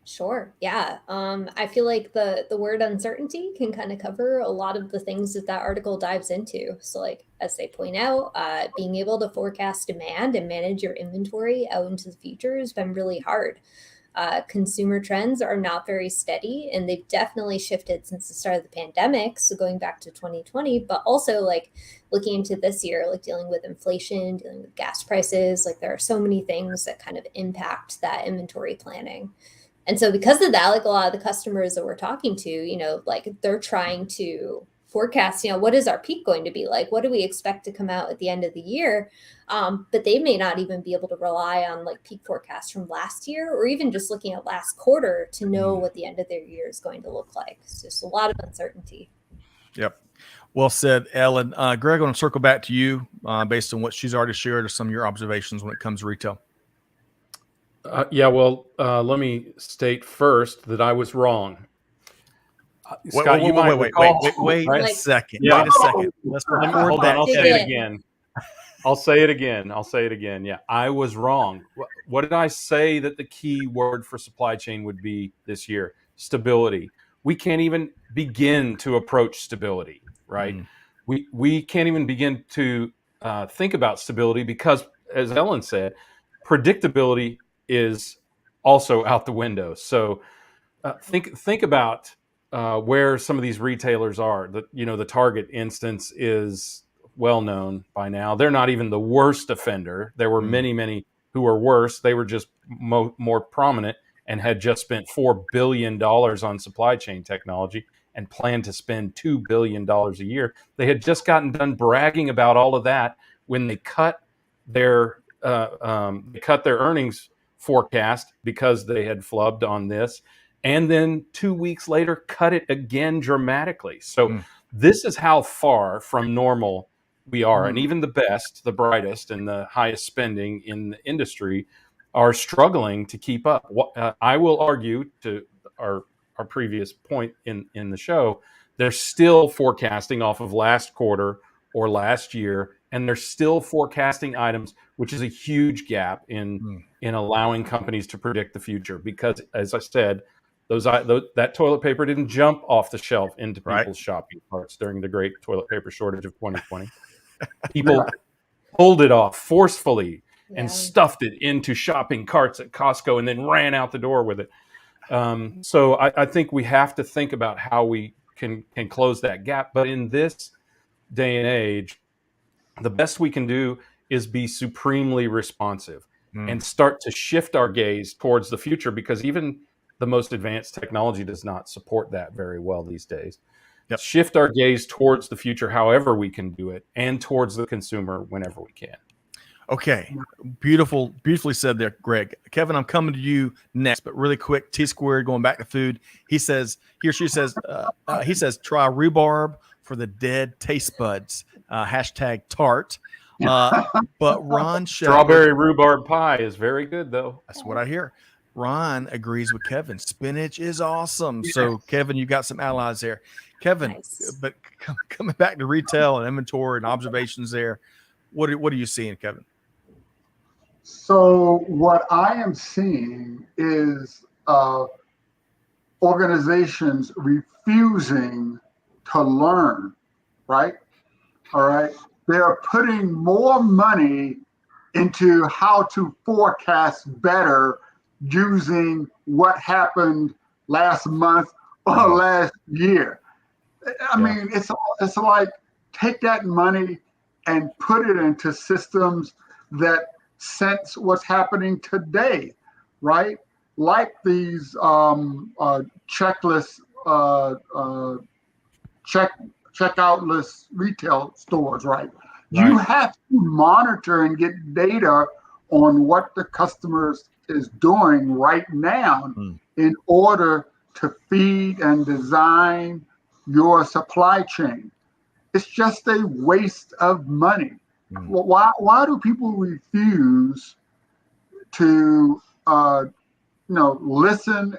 [SPEAKER 4] Sure. Yeah. I feel like the word uncertainty can kind of cover a lot of the things that article dives into. So like, as they point out, being able to forecast demand and manage your inventory out into the future has been really hard. consumer trends are not very steady, and they've definitely shifted since the start of the pandemic. So going back to 2020, but also like looking into this year, like dealing with inflation, dealing with gas prices, like there are so many things that kind of impact that inventory planning. And so because of that, like a lot of the customers that we're talking to, you know, like they're trying to forecast, you know, what is our peak going to be like? What do we expect to come out at the end of the year? But they may not even be able to rely on like peak forecasts from last year, or even just looking at last quarter to know what the end of their year is going to look like. It's just a lot of uncertainty.
[SPEAKER 1] Yep. Well said, Ellen. Greg, I want to circle back to you based on what she's already shared or some of your observations when it comes to retail.
[SPEAKER 2] Let me state first that I was wrong. Scott, you might
[SPEAKER 1] wait
[SPEAKER 4] Like-
[SPEAKER 1] a second.
[SPEAKER 2] Yeah.
[SPEAKER 1] Wait a second. Let's record
[SPEAKER 2] Hold
[SPEAKER 1] that.
[SPEAKER 2] on, I'll
[SPEAKER 4] Dig
[SPEAKER 2] say it
[SPEAKER 4] in.
[SPEAKER 2] again. I'll say it again. Yeah, I was wrong. What did I say that the key word for supply chain would be this year? Stability. We can't even begin to approach stability, right? We can't even begin to think about stability because, as Ellen said, predictability is also out the window. So think about where some of these retailers are. The Target instance is well known by now. They're not even the worst offender. There were many who were worse. They were just more prominent and had just spent $4 billion on supply chain technology and planned to spend $2 billion a year. They had just gotten done bragging about all of that when they cut their earnings forecast because they had flubbed on this. And then 2 weeks later, cut it again dramatically. So this is how far from normal we are. And even the best, the brightest, and the highest spending in the industry are struggling to keep up. I will argue, to our previous point in the show, they're still forecasting off of last quarter or last year, and they're still forecasting items, which is a huge gap in allowing companies to predict the future. Because, as I said, that toilet paper didn't jump off the shelf into people's shopping carts during the great toilet paper shortage of 2020. People pulled it off forcefully and stuffed it into shopping carts at Costco and then ran out the door with it. So I think we have to think about how we can close that gap. But in this day and age, the best we can do is be supremely responsive and start to shift our gaze towards the future, because even the most advanced technology does not support that very well these days.
[SPEAKER 1] Yep.
[SPEAKER 2] Shift our gaze towards the future however we can do it, and towards the consumer whenever we can.
[SPEAKER 1] Okay. Beautifully said there, Greg. Kevin, I'm coming to you next, but really quick, T Squared, going back to food. He or she says, try rhubarb for the dead taste buds. Hashtag tart. But Ron Shepherd,
[SPEAKER 2] Strawberry rhubarb pie is very good, though.
[SPEAKER 1] That's what I hear. Ron agrees with Kevin. Spinach is awesome. So, Kevin, you got some allies there. Kevin,
[SPEAKER 4] Nice.
[SPEAKER 1] But coming back to retail and inventory and observations there, what are you seeing, Kevin?
[SPEAKER 3] So what I am seeing is organizations refusing to learn, right? All right. They're putting more money into how to forecast better using what happened last month or last year. I mean, it's like, take that money and put it into systems that sense what's happening today, right? Like these checklist, checkoutless retail stores, right? You have to monitor and get data on what the customers is doing right now in order to feed and design your supply chain. It's just a waste of money. Why do people refuse to listen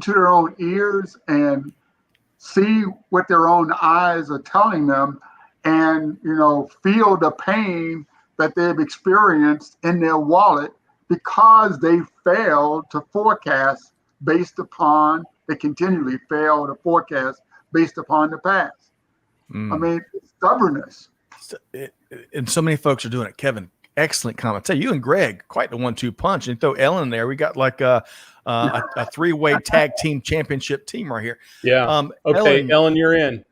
[SPEAKER 3] to their own ears and see what their own eyes are telling them, and feel the pain that they've experienced in their wallet because they failed to forecast based upon, they continually fail to forecast based upon the past. I mean, stubbornness.
[SPEAKER 1] And so many folks are doing it. Kevin, excellent comment. Tell you and Greg, quite the 1-2 punch. And throw Ellen in there. We got like a 3-way tag team championship team right here.
[SPEAKER 2] Yeah. Okay, Ellen, you're in.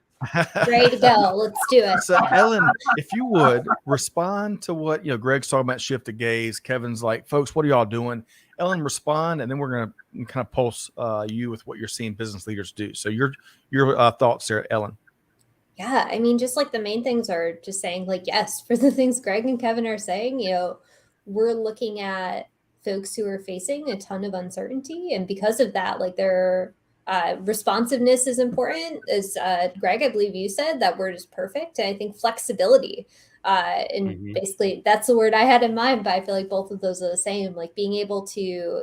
[SPEAKER 4] Ready to go. Let's do it.
[SPEAKER 1] So, Ellen, if you would respond to what Greg's talking about, shift of gaze. Kevin's like, folks, what are y'all doing? Ellen, respond, and then we're going to kind of pulse you with what you're seeing business leaders do. So, your thoughts there, Ellen.
[SPEAKER 4] Yeah, I mean, just like the main things are just saying, like, yes, for the things Greg and Kevin are saying, we're looking at folks who are facing a ton of uncertainty, and because of that, like their responsiveness is important. As Greg, I believe you said, that word is perfect. And I think flexibility, and basically that's the word I had in mind, but I feel like both of those are the same, like being able to,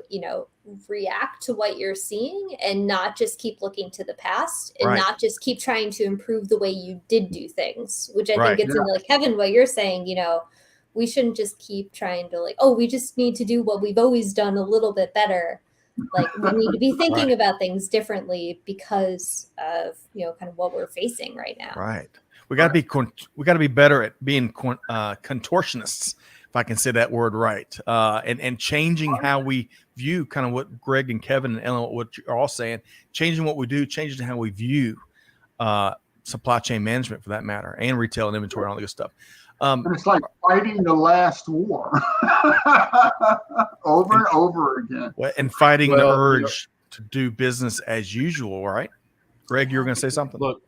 [SPEAKER 4] react to what you're seeing and not just keep looking to the past and not just keep trying to improve the way you did do things, which I think gets into like Kevin, what you're saying, we shouldn't just keep trying to like, we just need to do what we've always done a little bit better. Like we need to be thinking about things differently because of, kind of what we're facing right now.
[SPEAKER 1] Right. We got to be better at being contortionists, if I can say that word right, and changing how we view kind of what Greg and Kevin and Ellen, what you're all saying, changing what we do, changing how we view supply chain management for that matter, and retail and inventory and all that good stuff.
[SPEAKER 3] And it's like fighting the last war over and over again.
[SPEAKER 1] And fighting the urge to do business as usual, right? Greg, you were going to say something?
[SPEAKER 2] Look,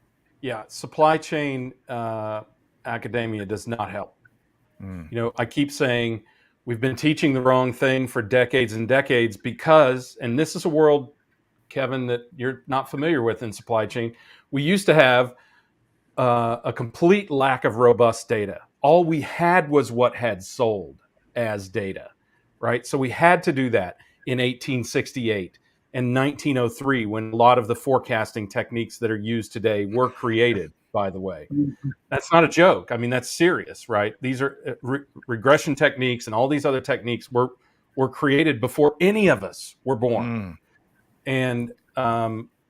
[SPEAKER 2] supply chain academia does not help. I keep saying we've been teaching the wrong thing for decades and decades because, and this is a world, Kevin, that you're not familiar with in supply chain. We used to have a complete lack of robust data. All we had was what had sold as data, right? So we had to do that in 1868 and 1903 when a lot of the forecasting techniques that are used today were created, by the way. That's not a joke. I mean, that's serious, right? These are regression techniques and all these other techniques were created before any of us were born. And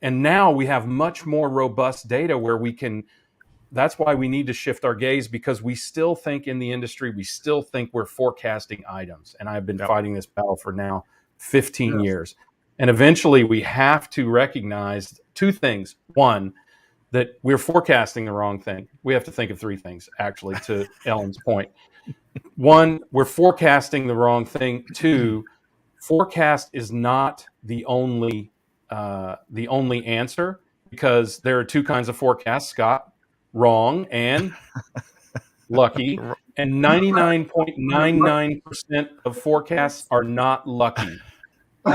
[SPEAKER 2] now we have much more robust data where we can. That's why we need to shift our gaze, because we still think in the industry, we still think we're forecasting items. And I've been fighting this battle for now 15 years. And eventually we have to recognize two things. One, that we're forecasting the wrong thing. We have to think of three things, actually, to Ellen's point. One, we're forecasting the wrong thing. Two, forecast is not the only answer, because there are two kinds of forecasts, Scott. Wrong and lucky, and 99.99% of forecasts are not lucky.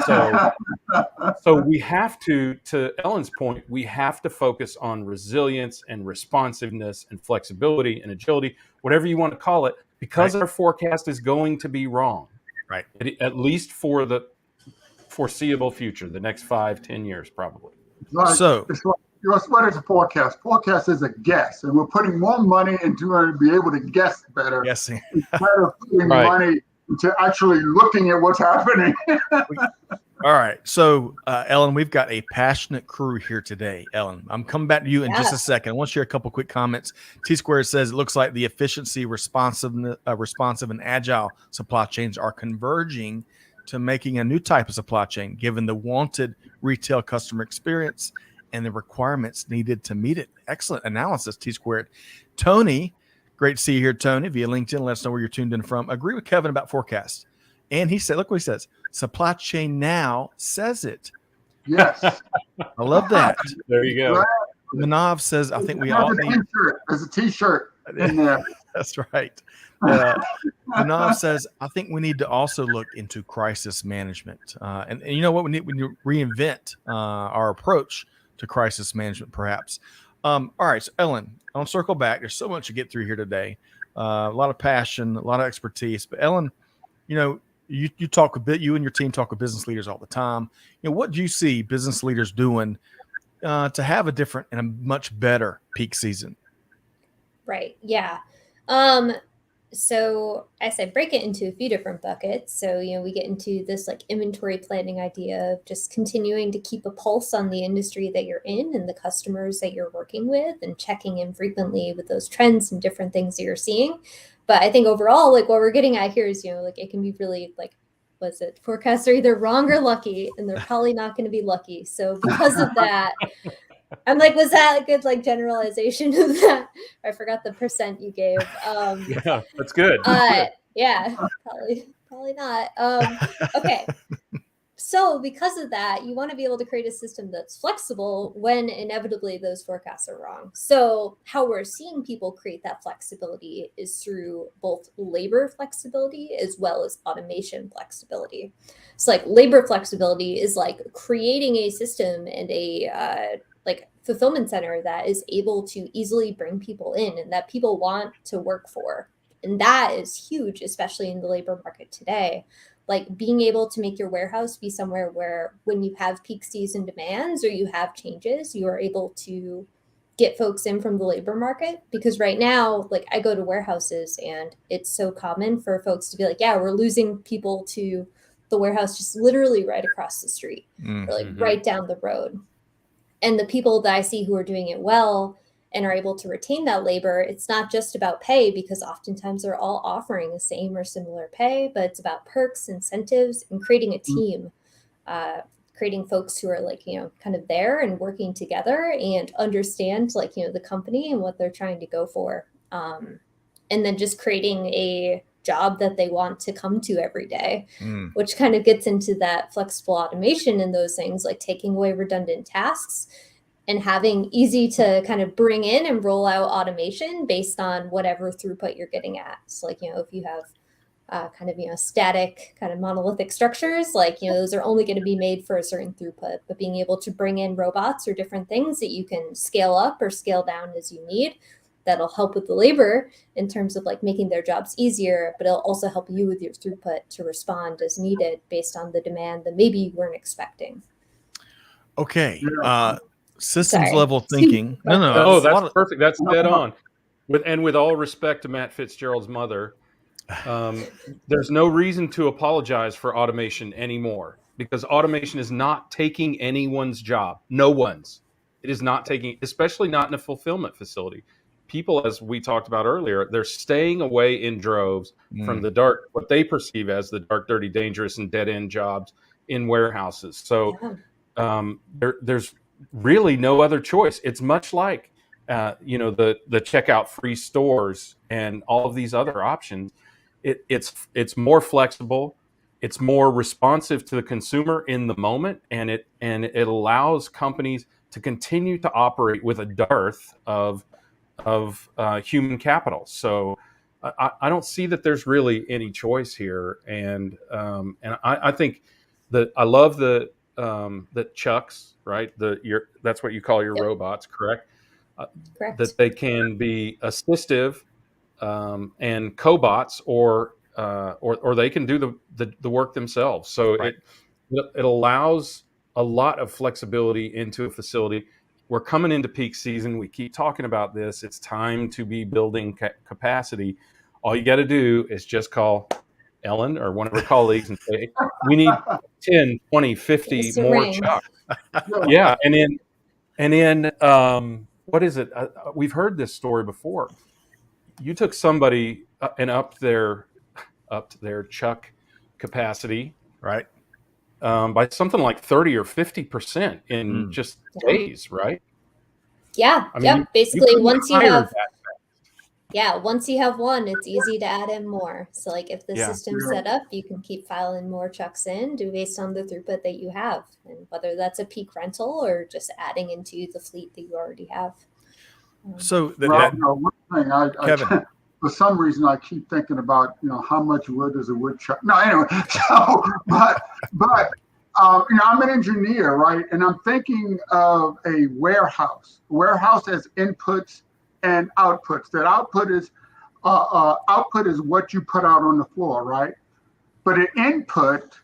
[SPEAKER 2] So we have to Ellen's point, we have to focus on resilience and responsiveness and flexibility and agility, whatever you want to call it, because our forecast is going to be wrong,
[SPEAKER 1] right?
[SPEAKER 2] At least for the foreseeable future, the next 5-10 years, probably.
[SPEAKER 3] What is a forecast? Forecast is a guess, and we're putting more money into it to be able to guess better.
[SPEAKER 1] Guessing.
[SPEAKER 3] Instead of putting money into actually looking at what's happening.
[SPEAKER 1] All right. So, Ellen, we've got a passionate crew here today. Ellen, I'm coming back to you in just a second. I want to share a couple quick comments. T-Squared says it looks like the efficiency, responsive and agile supply chains are converging to making a new type of supply chain, given the wanted retail customer experience and the requirements needed to meet it. Excellent analysis, T-Squared. Tony, great to see you here, Tony, via LinkedIn. Let us know where you're tuned in from. Agree with Kevin about forecasts. And he said, look what he says. Supply chain now says it.
[SPEAKER 3] Yes.
[SPEAKER 1] I love that.
[SPEAKER 2] There you go.
[SPEAKER 1] Manav says, I think we all need.
[SPEAKER 3] There's a T-shirt in there.
[SPEAKER 1] That's right. Manav says, I think we need to also look into crisis management. And you know what? We need to reinvent our approach to crisis management, perhaps. All right, so Ellen, I'll circle back. There's so much to get through here today. A lot of passion, a lot of expertise. But Ellen, you talk a bit. You and your team talk with business leaders all the time. What do you see business leaders doing to have a different and a much better peak season?
[SPEAKER 4] Right. Yeah. So I said, break it into a few different buckets. So, we get into this like inventory planning idea of just continuing to keep a pulse on the industry that you're in and the customers that you're working with and checking in frequently with those trends and different things that you're seeing. But I think overall, like what we're getting at here is, like it can be really like, was it forecasts are either wrong or lucky, and they're probably not going to be lucky. So because of that, I'm like, was that a good like generalization of that? I forgot the percent you gave.
[SPEAKER 2] Yeah, that's good.
[SPEAKER 4] Yeah, probably not. Okay. So because of that, you want to be able to create a system that's flexible when inevitably those forecasts are wrong. So how we're seeing people create that flexibility is through both labor flexibility as well as automation flexibility. So like labor flexibility is like creating a system and a like fulfillment center that is able to easily bring people in and that people want to work for. And that is huge, especially in the labor market today. Like being able to make your warehouse be somewhere where when you have peak season demands or you have changes, you are able to get folks in from the labor market. Because right now, like I go to warehouses and it's so common for folks to be like, yeah, we're losing people to the warehouse just literally right across the street or like right down the road. And the people that I see who are doing it well and are able to retain that labor, it's not just about pay, because oftentimes they're all offering the same or similar pay, but it's about perks, incentives, and creating a team, creating folks who are like, kind of there and working together and understand like, the company and what they're trying to go for. And then just creating a job that they want to come to every day, which kind of gets into that flexible automation and those things like taking away redundant tasks and having easy to kind of bring in and roll out automation based on whatever throughput you're getting at. So like, if you have kind of, static kind of monolithic structures, like, those are only going to be made for a certain throughput, but being able to bring in robots or different things that you can scale up or scale down as you need, that'll help with the labor in terms of like making their jobs easier, but it'll also help you with your throughput to respond as needed based on the demand that maybe you weren't expecting.
[SPEAKER 1] Okay. Systems level thinking.
[SPEAKER 2] No, that's perfect. That's dead on. With all respect to Matt Fitzgerald's mother, there's no reason to apologize for automation anymore, because automation is not taking anyone's job. No one's. It is not taking, especially not in a fulfillment facility. People, as we talked about earlier, they're staying away in droves from the dark, what they perceive as the dark, dirty, dangerous, and dead-end jobs in warehouses. So there's really no other choice. It's much like, the checkout free stores and all of these other options. It's more flexible. It's more responsive to the consumer in the moment, and it allows companies to continue to operate with a dearth of human capital. So I don't see that there's really any choice here, and I think that I love the Chucks, right? That's what you call your robots, correct?
[SPEAKER 4] Correct.
[SPEAKER 2] That they can be assistive and cobots, or they can do the work themselves. So it allows a lot of flexibility into a facility. We're coming into peak season. We keep talking about this. It's time to be building capacity. All you got to do is just call Ellen or one of her colleagues and say, we need 10, 20, 50 more Chucks. Yeah. And then what is it? We've heard this story before. You took somebody and upped their Chuck capacity,
[SPEAKER 1] right,
[SPEAKER 2] by something like 30 or 50% in just days, right?
[SPEAKER 4] Yeah.
[SPEAKER 2] I mean,
[SPEAKER 4] basically, once you have one, it's easy to add in more. So like if the system's set up, you can keep filing more Chucks in based on the throughput that you have, and whether that's a peak rental or just adding into the fleet that you already have.
[SPEAKER 1] So
[SPEAKER 3] one thing
[SPEAKER 1] Kevin,
[SPEAKER 3] for some reason I keep thinking about how much wood is a woodchuck. No, anyway. So, but I'm an engineer, right? And I'm thinking of a warehouse. Warehouse has inputs and outputs. That output is what you put out on the floor, right? But an input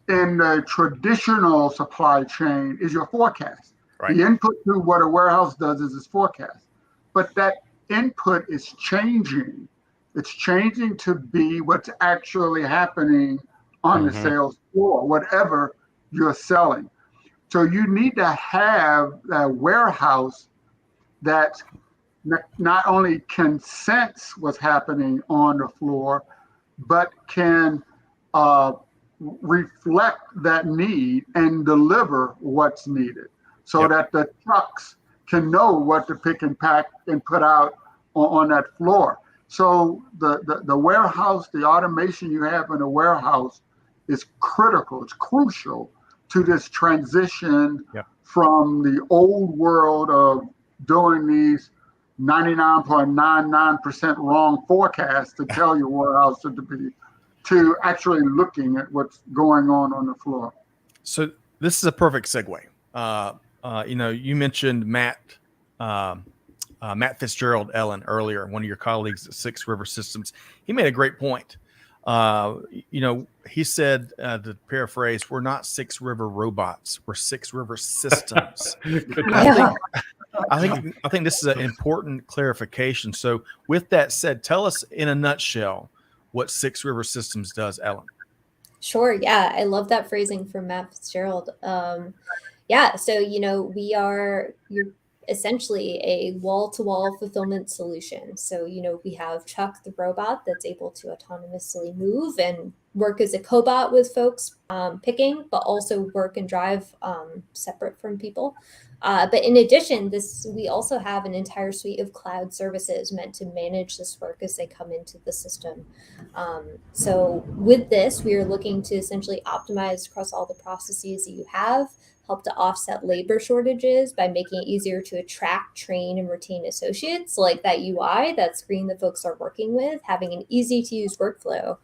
[SPEAKER 3] in the traditional supply chain is your forecast. Right. The input to what a warehouse does is its forecast. But that input is changing It's changing to be what's actually happening on the sales floor, whatever you're selling. So you need to have a warehouse that not only can sense what's happening on the floor, but can reflect that need and deliver what's needed, so that the trucks can know what to pick and pack and put out on that floor. So the warehouse, the automation you have in a warehouse is critical. It's crucial to this transition from the old world of doing these 99.99% wrong forecasts to tell your warehouse to be, to actually looking at what's going on the floor.
[SPEAKER 1] So this is a perfect segue. You mentioned Matt Fitzgerald, Ellen, earlier, one of your colleagues at Six River Systems. He made a great point. He said, to paraphrase, we're not Six River robots, we're Six River systems. I think this is an important clarification. So with that said, tell us in a nutshell what Six River Systems does, Ellen.
[SPEAKER 4] Sure. Yeah. I love that phrasing from Matt Fitzgerald. So, you're essentially a wall-to-wall fulfillment solution. So, we have Chuck, the robot that's able to autonomously move and work as a cobot with folks picking, but also work and drive separate from people. But in addition, we also have an entire suite of cloud services meant to manage this work as they come into the system. So with this, we are looking to essentially optimize across all the processes that you have, help to offset labor shortages by making it easier to attract, train, and retain associates, like that UI, that screen that folks are working with, having an easy-to-use workflow.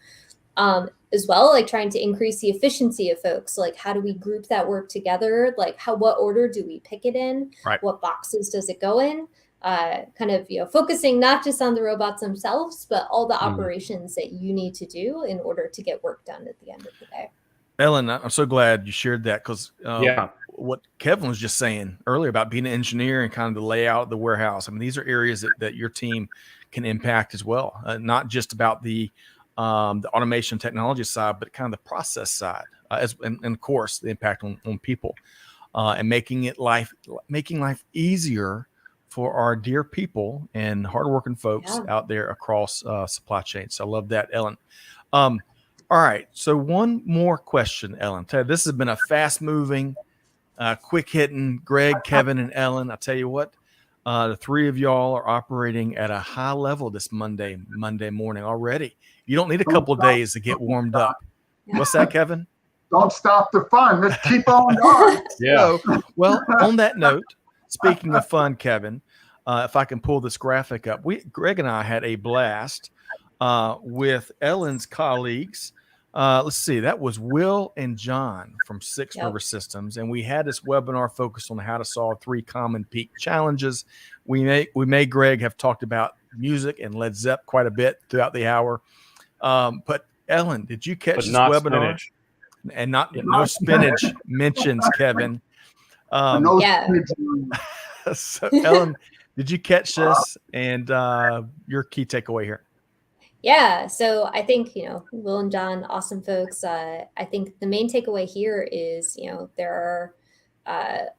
[SPEAKER 4] As well, like trying to increase the efficiency of folks, like how do we group that work together? Like what order do we pick it in?
[SPEAKER 1] Right.
[SPEAKER 4] What boxes does it go in? Focusing not just on the robots themselves, but all the operations that you need to do in order to get work done at the end of the day.
[SPEAKER 1] Ellen, I'm so glad you shared that, because what Kevin was just saying earlier about being an engineer and kind of the layout of the warehouse. I mean, these are areas that your team can impact as well, not just about the automation technology side, but kind of the process side, and of course the impact on people, and making life easier for our dear people and hardworking folks out there across supply chain. So I love that, Ellen. All right, so one more question, Ellen. This has been a fast-moving, quick-hitting Greg, Kevin, and Ellen. I tell you what, the three of y'all are operating at a high level this Monday morning already. You don't need a couple of days to get warmed up. What's that, Kevin?
[SPEAKER 3] Don't stop the fun. Let's keep on going.
[SPEAKER 1] So, well, on that note, speaking of fun, Kevin, if I can pull this graphic up, Greg and I had a blast with Ellen's colleagues. Let's see, that was Will and John from Six River Systems, and we had this webinar focused on how to solve 3 common peak challenges. We may, Greg, have talked about music and Led Zepp quite a bit throughout the hour. But Ellen, did you catch this webinar?
[SPEAKER 2] Spinach.
[SPEAKER 1] And no spinach mentions, Kevin.
[SPEAKER 3] No
[SPEAKER 4] Yeah.
[SPEAKER 1] So Ellen, did you catch this, and your key takeaway here?
[SPEAKER 4] Yeah, so I think, Will and John, awesome folks. I think the main takeaway here is, there are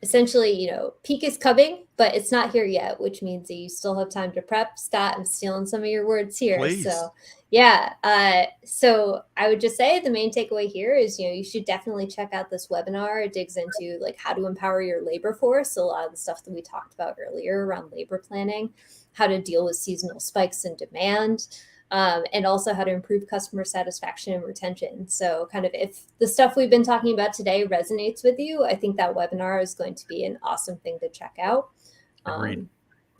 [SPEAKER 4] essentially, peak is coming, but it's not here yet, which means that you still have time to prep. Scott, I'm stealing some of your words here.
[SPEAKER 1] Please.
[SPEAKER 4] So yeah. So I would just say the main takeaway here is, you should definitely check out this webinar. It digs into like how to empower your labor force. A lot of the stuff that we talked about earlier around labor planning, how to deal with seasonal spikes in demand, and also how to improve customer satisfaction and retention. So kind of if the stuff we've been talking about today resonates with you, I think that webinar is going to be an awesome thing to check out.
[SPEAKER 1] Agreed.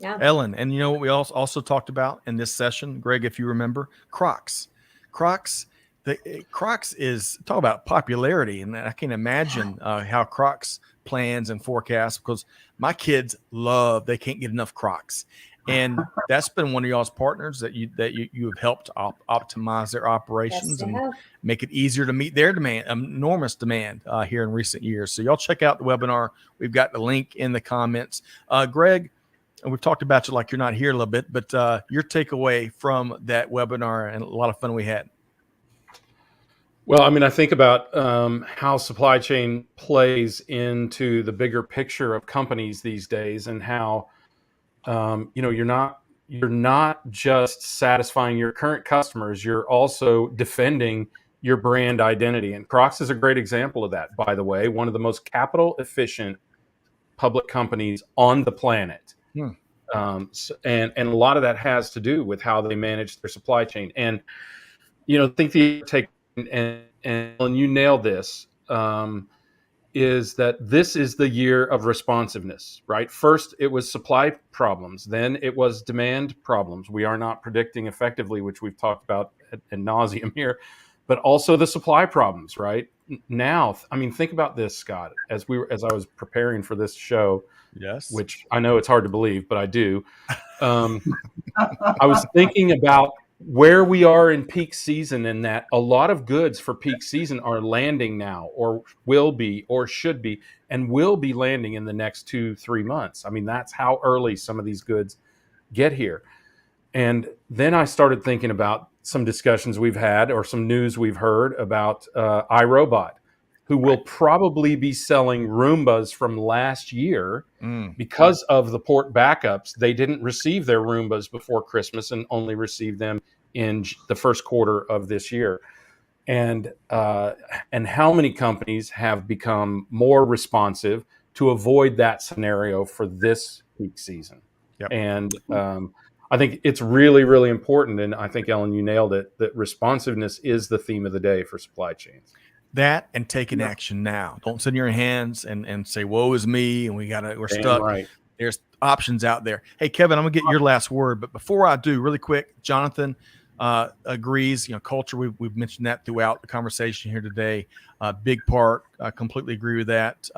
[SPEAKER 4] Yeah.
[SPEAKER 1] Ellen, and what we also talked about in this session, Greg, if you remember, Crocs. Crocs is, talk about popularity, and I can imagine how Crocs plans and forecasts, because my kids they can't get enough Crocs. And that's been one of y'all's partners that you have helped optimize their operations and make it easier to meet their demand, enormous demand here in recent years. So y'all check out the webinar. We've got the link in the comments. Greg, and we've talked about you like you're not here a little bit, but your takeaway from that webinar and a lot of fun we had.
[SPEAKER 2] Well, I mean, I think about how supply chain plays into the bigger picture of companies these days, and how you're not just satisfying your current customers, you're also defending your brand identity. And Crocs is a great example of that, by the way, one of the most capital efficient public companies on the planet. And a lot of that has to do with how they manage their supply chain. And think the take and you nailed this, is that this is the year of responsiveness, right? First, it was supply problems. Then it was demand problems. We are not predicting effectively, which we've talked about ad nauseum here, but also the supply problems, right? Now, I mean, think about this, Scott, as I was preparing for this show,
[SPEAKER 1] yes,
[SPEAKER 2] which I know it's hard to believe, but I do. I was thinking about where we are in peak season, and that a lot of goods for peak season are landing now, or will be, or should be, and will be landing in the next 2-3 months. I mean, that's how early some of these goods get here. And then I started thinking about some discussions we've had, or some news we've heard about iRobot, who will probably be selling Roombas from last year because of the port backups. They didn't receive their Roombas before Christmas and only received them in the first quarter of this year. And how many companies have become more responsive to avoid that scenario for this peak season?
[SPEAKER 1] Yep.
[SPEAKER 2] And I think it's really, really important. And I think, Ellen, you nailed it, that responsiveness is the theme of the day for supply chains.
[SPEAKER 1] That and taking action now. Don't sit in your hands and say, woe is me, and we're stuck.
[SPEAKER 2] Right.
[SPEAKER 1] There's options out there. Hey, Kevin, I'm gonna get your last word, but before I do, really quick, Jonathan agrees. Culture, we've mentioned that throughout the conversation here today. Big part. I completely agree with that.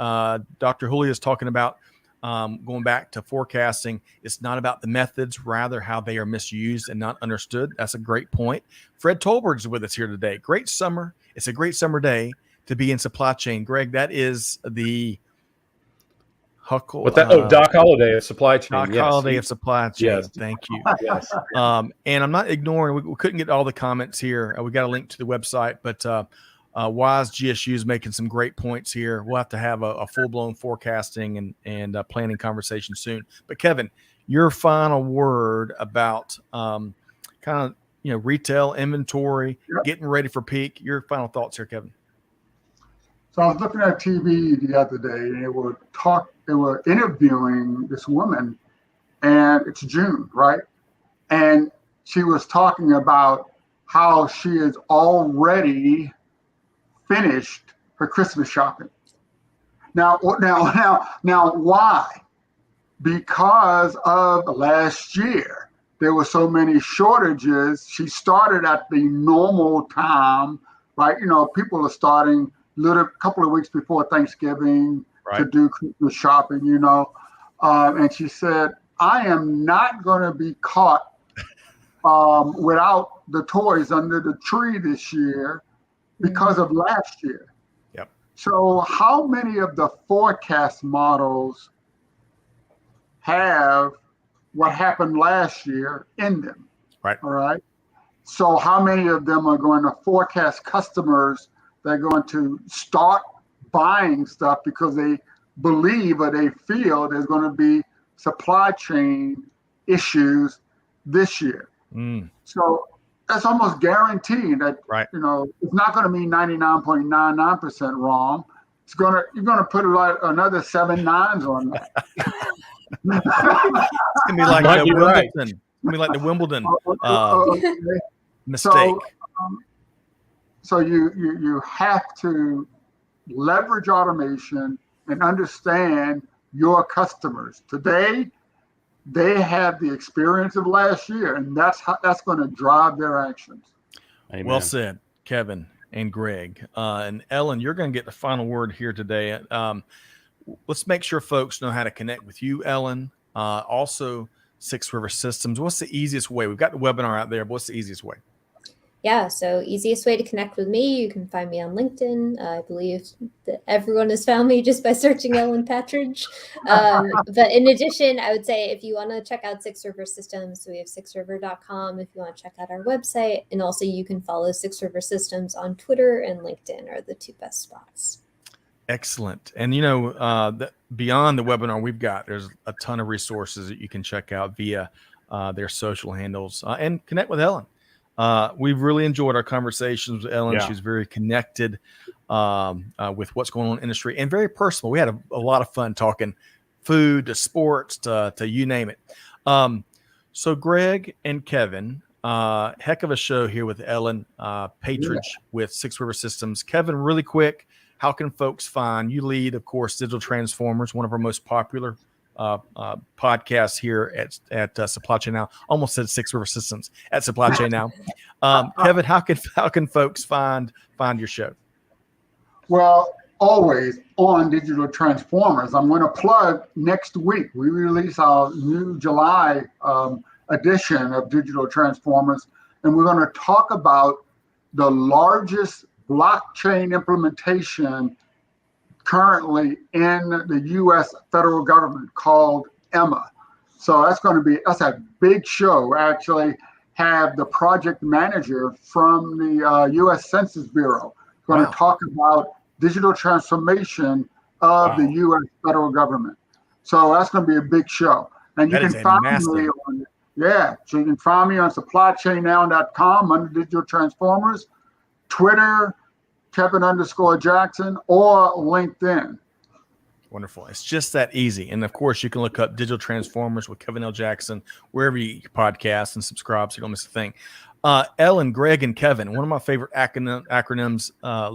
[SPEAKER 1] Dr. Julia is talking about going back to forecasting. It's not about the methods, rather how they are misused and not understood. That's a great point. Fred Tolbert is with us here today. Great summer. It's a great summer day to be in supply chain. Greg, that is the Huckle.
[SPEAKER 2] Doc Holliday of supply chain.
[SPEAKER 1] Doc Holliday of supply chain.
[SPEAKER 2] Yes.
[SPEAKER 1] Thank you.
[SPEAKER 2] Yes.
[SPEAKER 1] And I'm not ignoring, we couldn't get all the comments here. We got a link to the website, but Wise GSU is making some great points here. We'll have to have a full-blown forecasting and planning conversation soon. But Kevin, your final word about kind of retail inventory, getting ready for peak. Your final thoughts here, Kevin.
[SPEAKER 3] So I was looking at TV the other day, and they were interviewing this woman, and it's June, right? And she was talking about how she is already finished her Christmas shopping. Now, why? Because of last year, there were so many shortages. She started at the normal time, right? People are starting a couple of weeks before Thanksgiving to do Christmas shopping, and she said, I am not going to be caught without the toys under the tree this year because of last year.
[SPEAKER 1] Yep. So
[SPEAKER 3] how many of the forecast models have what happened last year in them?
[SPEAKER 1] Right.
[SPEAKER 3] All right. So how many of them are going to forecast customers that are going to start buying stuff because they believe or they feel there's going to be supply chain issues this year? So that's almost guaranteed that it's not going to be 99.99% wrong. You're going to put another 7 nines on that.
[SPEAKER 1] It's gonna be like the Wimbledon. Right. It's gonna be like the Wimbledon mistake.
[SPEAKER 3] So you have to leverage automation and understand your customers. Today, they have the experience of last year, and that's going to drive their actions.
[SPEAKER 1] Amen. Well said, Kevin and Greg. And Ellen, you're going to get the final word here today. Let's make sure folks know how to connect with you, Ellen. Also, Six River Systems. What's the easiest way? We've got the webinar out there, but what's the easiest way?
[SPEAKER 4] yeah, so easiest way to connect with me, you can find me on LinkedIn. I believe that everyone has found me just by searching Ellen Patridge. But in addition, I would say if you want to check out Six River Systems, we have sixriver.com if you want to check out our website. And also you can follow Six River Systems on Twitter and LinkedIn are the two best spots.
[SPEAKER 1] Excellent. And, beyond the webinar there's a ton of resources that you can check out via their social handles and connect with Ellen. We've really enjoyed our conversations with Ellen.
[SPEAKER 2] Yeah.
[SPEAKER 1] She's very connected with what's going on in the industry and very personal. We had a lot of fun talking food to sports to you name it. So Greg and Kevin, heck of a show here with Ellen Patridge with Six River Systems. Kevin, really quick, how can folks find you? Lead, of course, Digital Transformers, one of our most popular podcasts here at Supply Chain Now. Almost said Six River Systems at Supply Chain Now. Kevin, how can folks find your show?
[SPEAKER 3] Well, always on Digital Transformers. I'm going to plug next week. We release our new July edition of Digital Transformers, and we're going to talk about the largest blockchain implementation currently in the U.S. federal government called EMA. So that's a big show. Actually, have the project manager from the U.S. Census Bureau going to talk about digital transformation of the U.S. federal government. So that's going to be a big show. And you can find me so you can find me on supplychainnow.com under Digital Transformers, Twitter, Kevin_Jackson, or LinkedIn.
[SPEAKER 1] Wonderful. It's just that easy. And of course, you can look up Digital Transformers with Kevin L. Jackson, wherever you podcast and subscribe so you don't miss a thing. Ellen, Greg, and Kevin, one of my favorite acronyms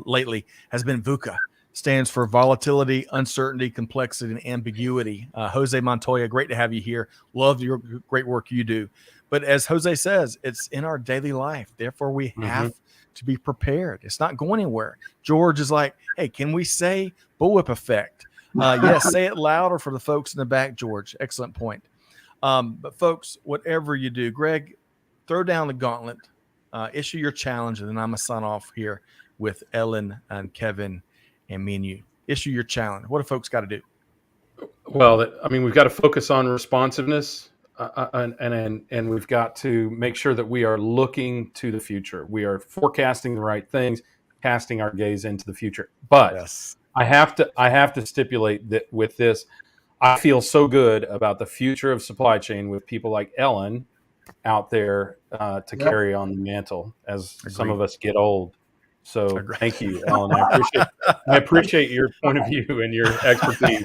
[SPEAKER 1] lately has been VUCA. Stands for volatility, uncertainty, complexity, and ambiguity. Jose Montoya, great to have you here. Love your great work you do. But as Jose says, it's in our daily life. Therefore, we have to be prepared. It's not going anywhere. George is like, hey, can we say bullwhip effect? Yes, say it louder for the folks in the back, George. Excellent point. But folks, whatever you do, Greg, throw down the gauntlet, issue your challenge, and then I'm going to sign off here with Ellen and Kevin and me and you. Issue your challenge. What do folks got to do?
[SPEAKER 2] Well, we've got to focus on responsiveness, and we've got to make sure that we are looking to the future. We are forecasting the right things, casting our gaze into the future. But I have to stipulate that with this, I feel so good about the future of supply chain with people like Ellen out there to carry on the mantle as some of us get old. So thank you, Ellen. I appreciate your point of view and your expertise.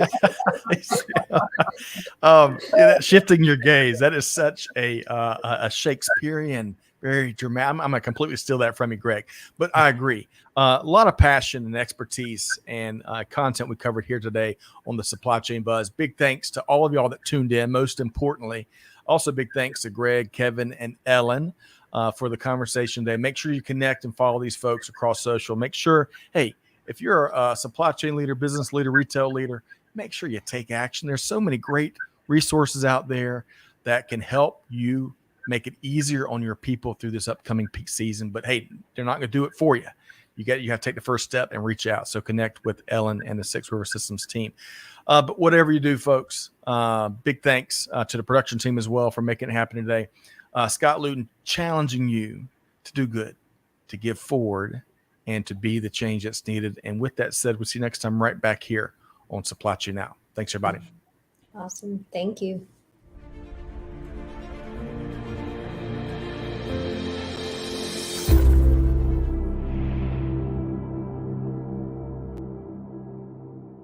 [SPEAKER 1] Shifting your gaze, that is such a Shakespearean, very dramatic. I'm going to completely steal that from you, Greg. But I agree. A lot of passion and expertise and content we covered here today on the Supply Chain Buzz. Big thanks to all of y'all that tuned in. Most importantly, also big thanks to Greg, Kevin, and Ellen for the conversation today. Make sure you connect and follow these folks across social. Make sure, hey, if you're a supply chain leader, business leader, retail leader, make sure you take action. There's so many great resources out there that can help you make it easier on your people through this upcoming peak season. But hey, they're not going to do it for you. You have to take the first step and reach out. So connect with Ellen and the Six River Systems team. But whatever you do, folks, big thanks to the production team as well for making it happen today. Scott Luton challenging you to do good, to give forward, and to be the change that's needed. And with that said, we'll see you next time right back here on Supply Chain Now. Thanks, everybody.
[SPEAKER 4] Awesome. Thank you.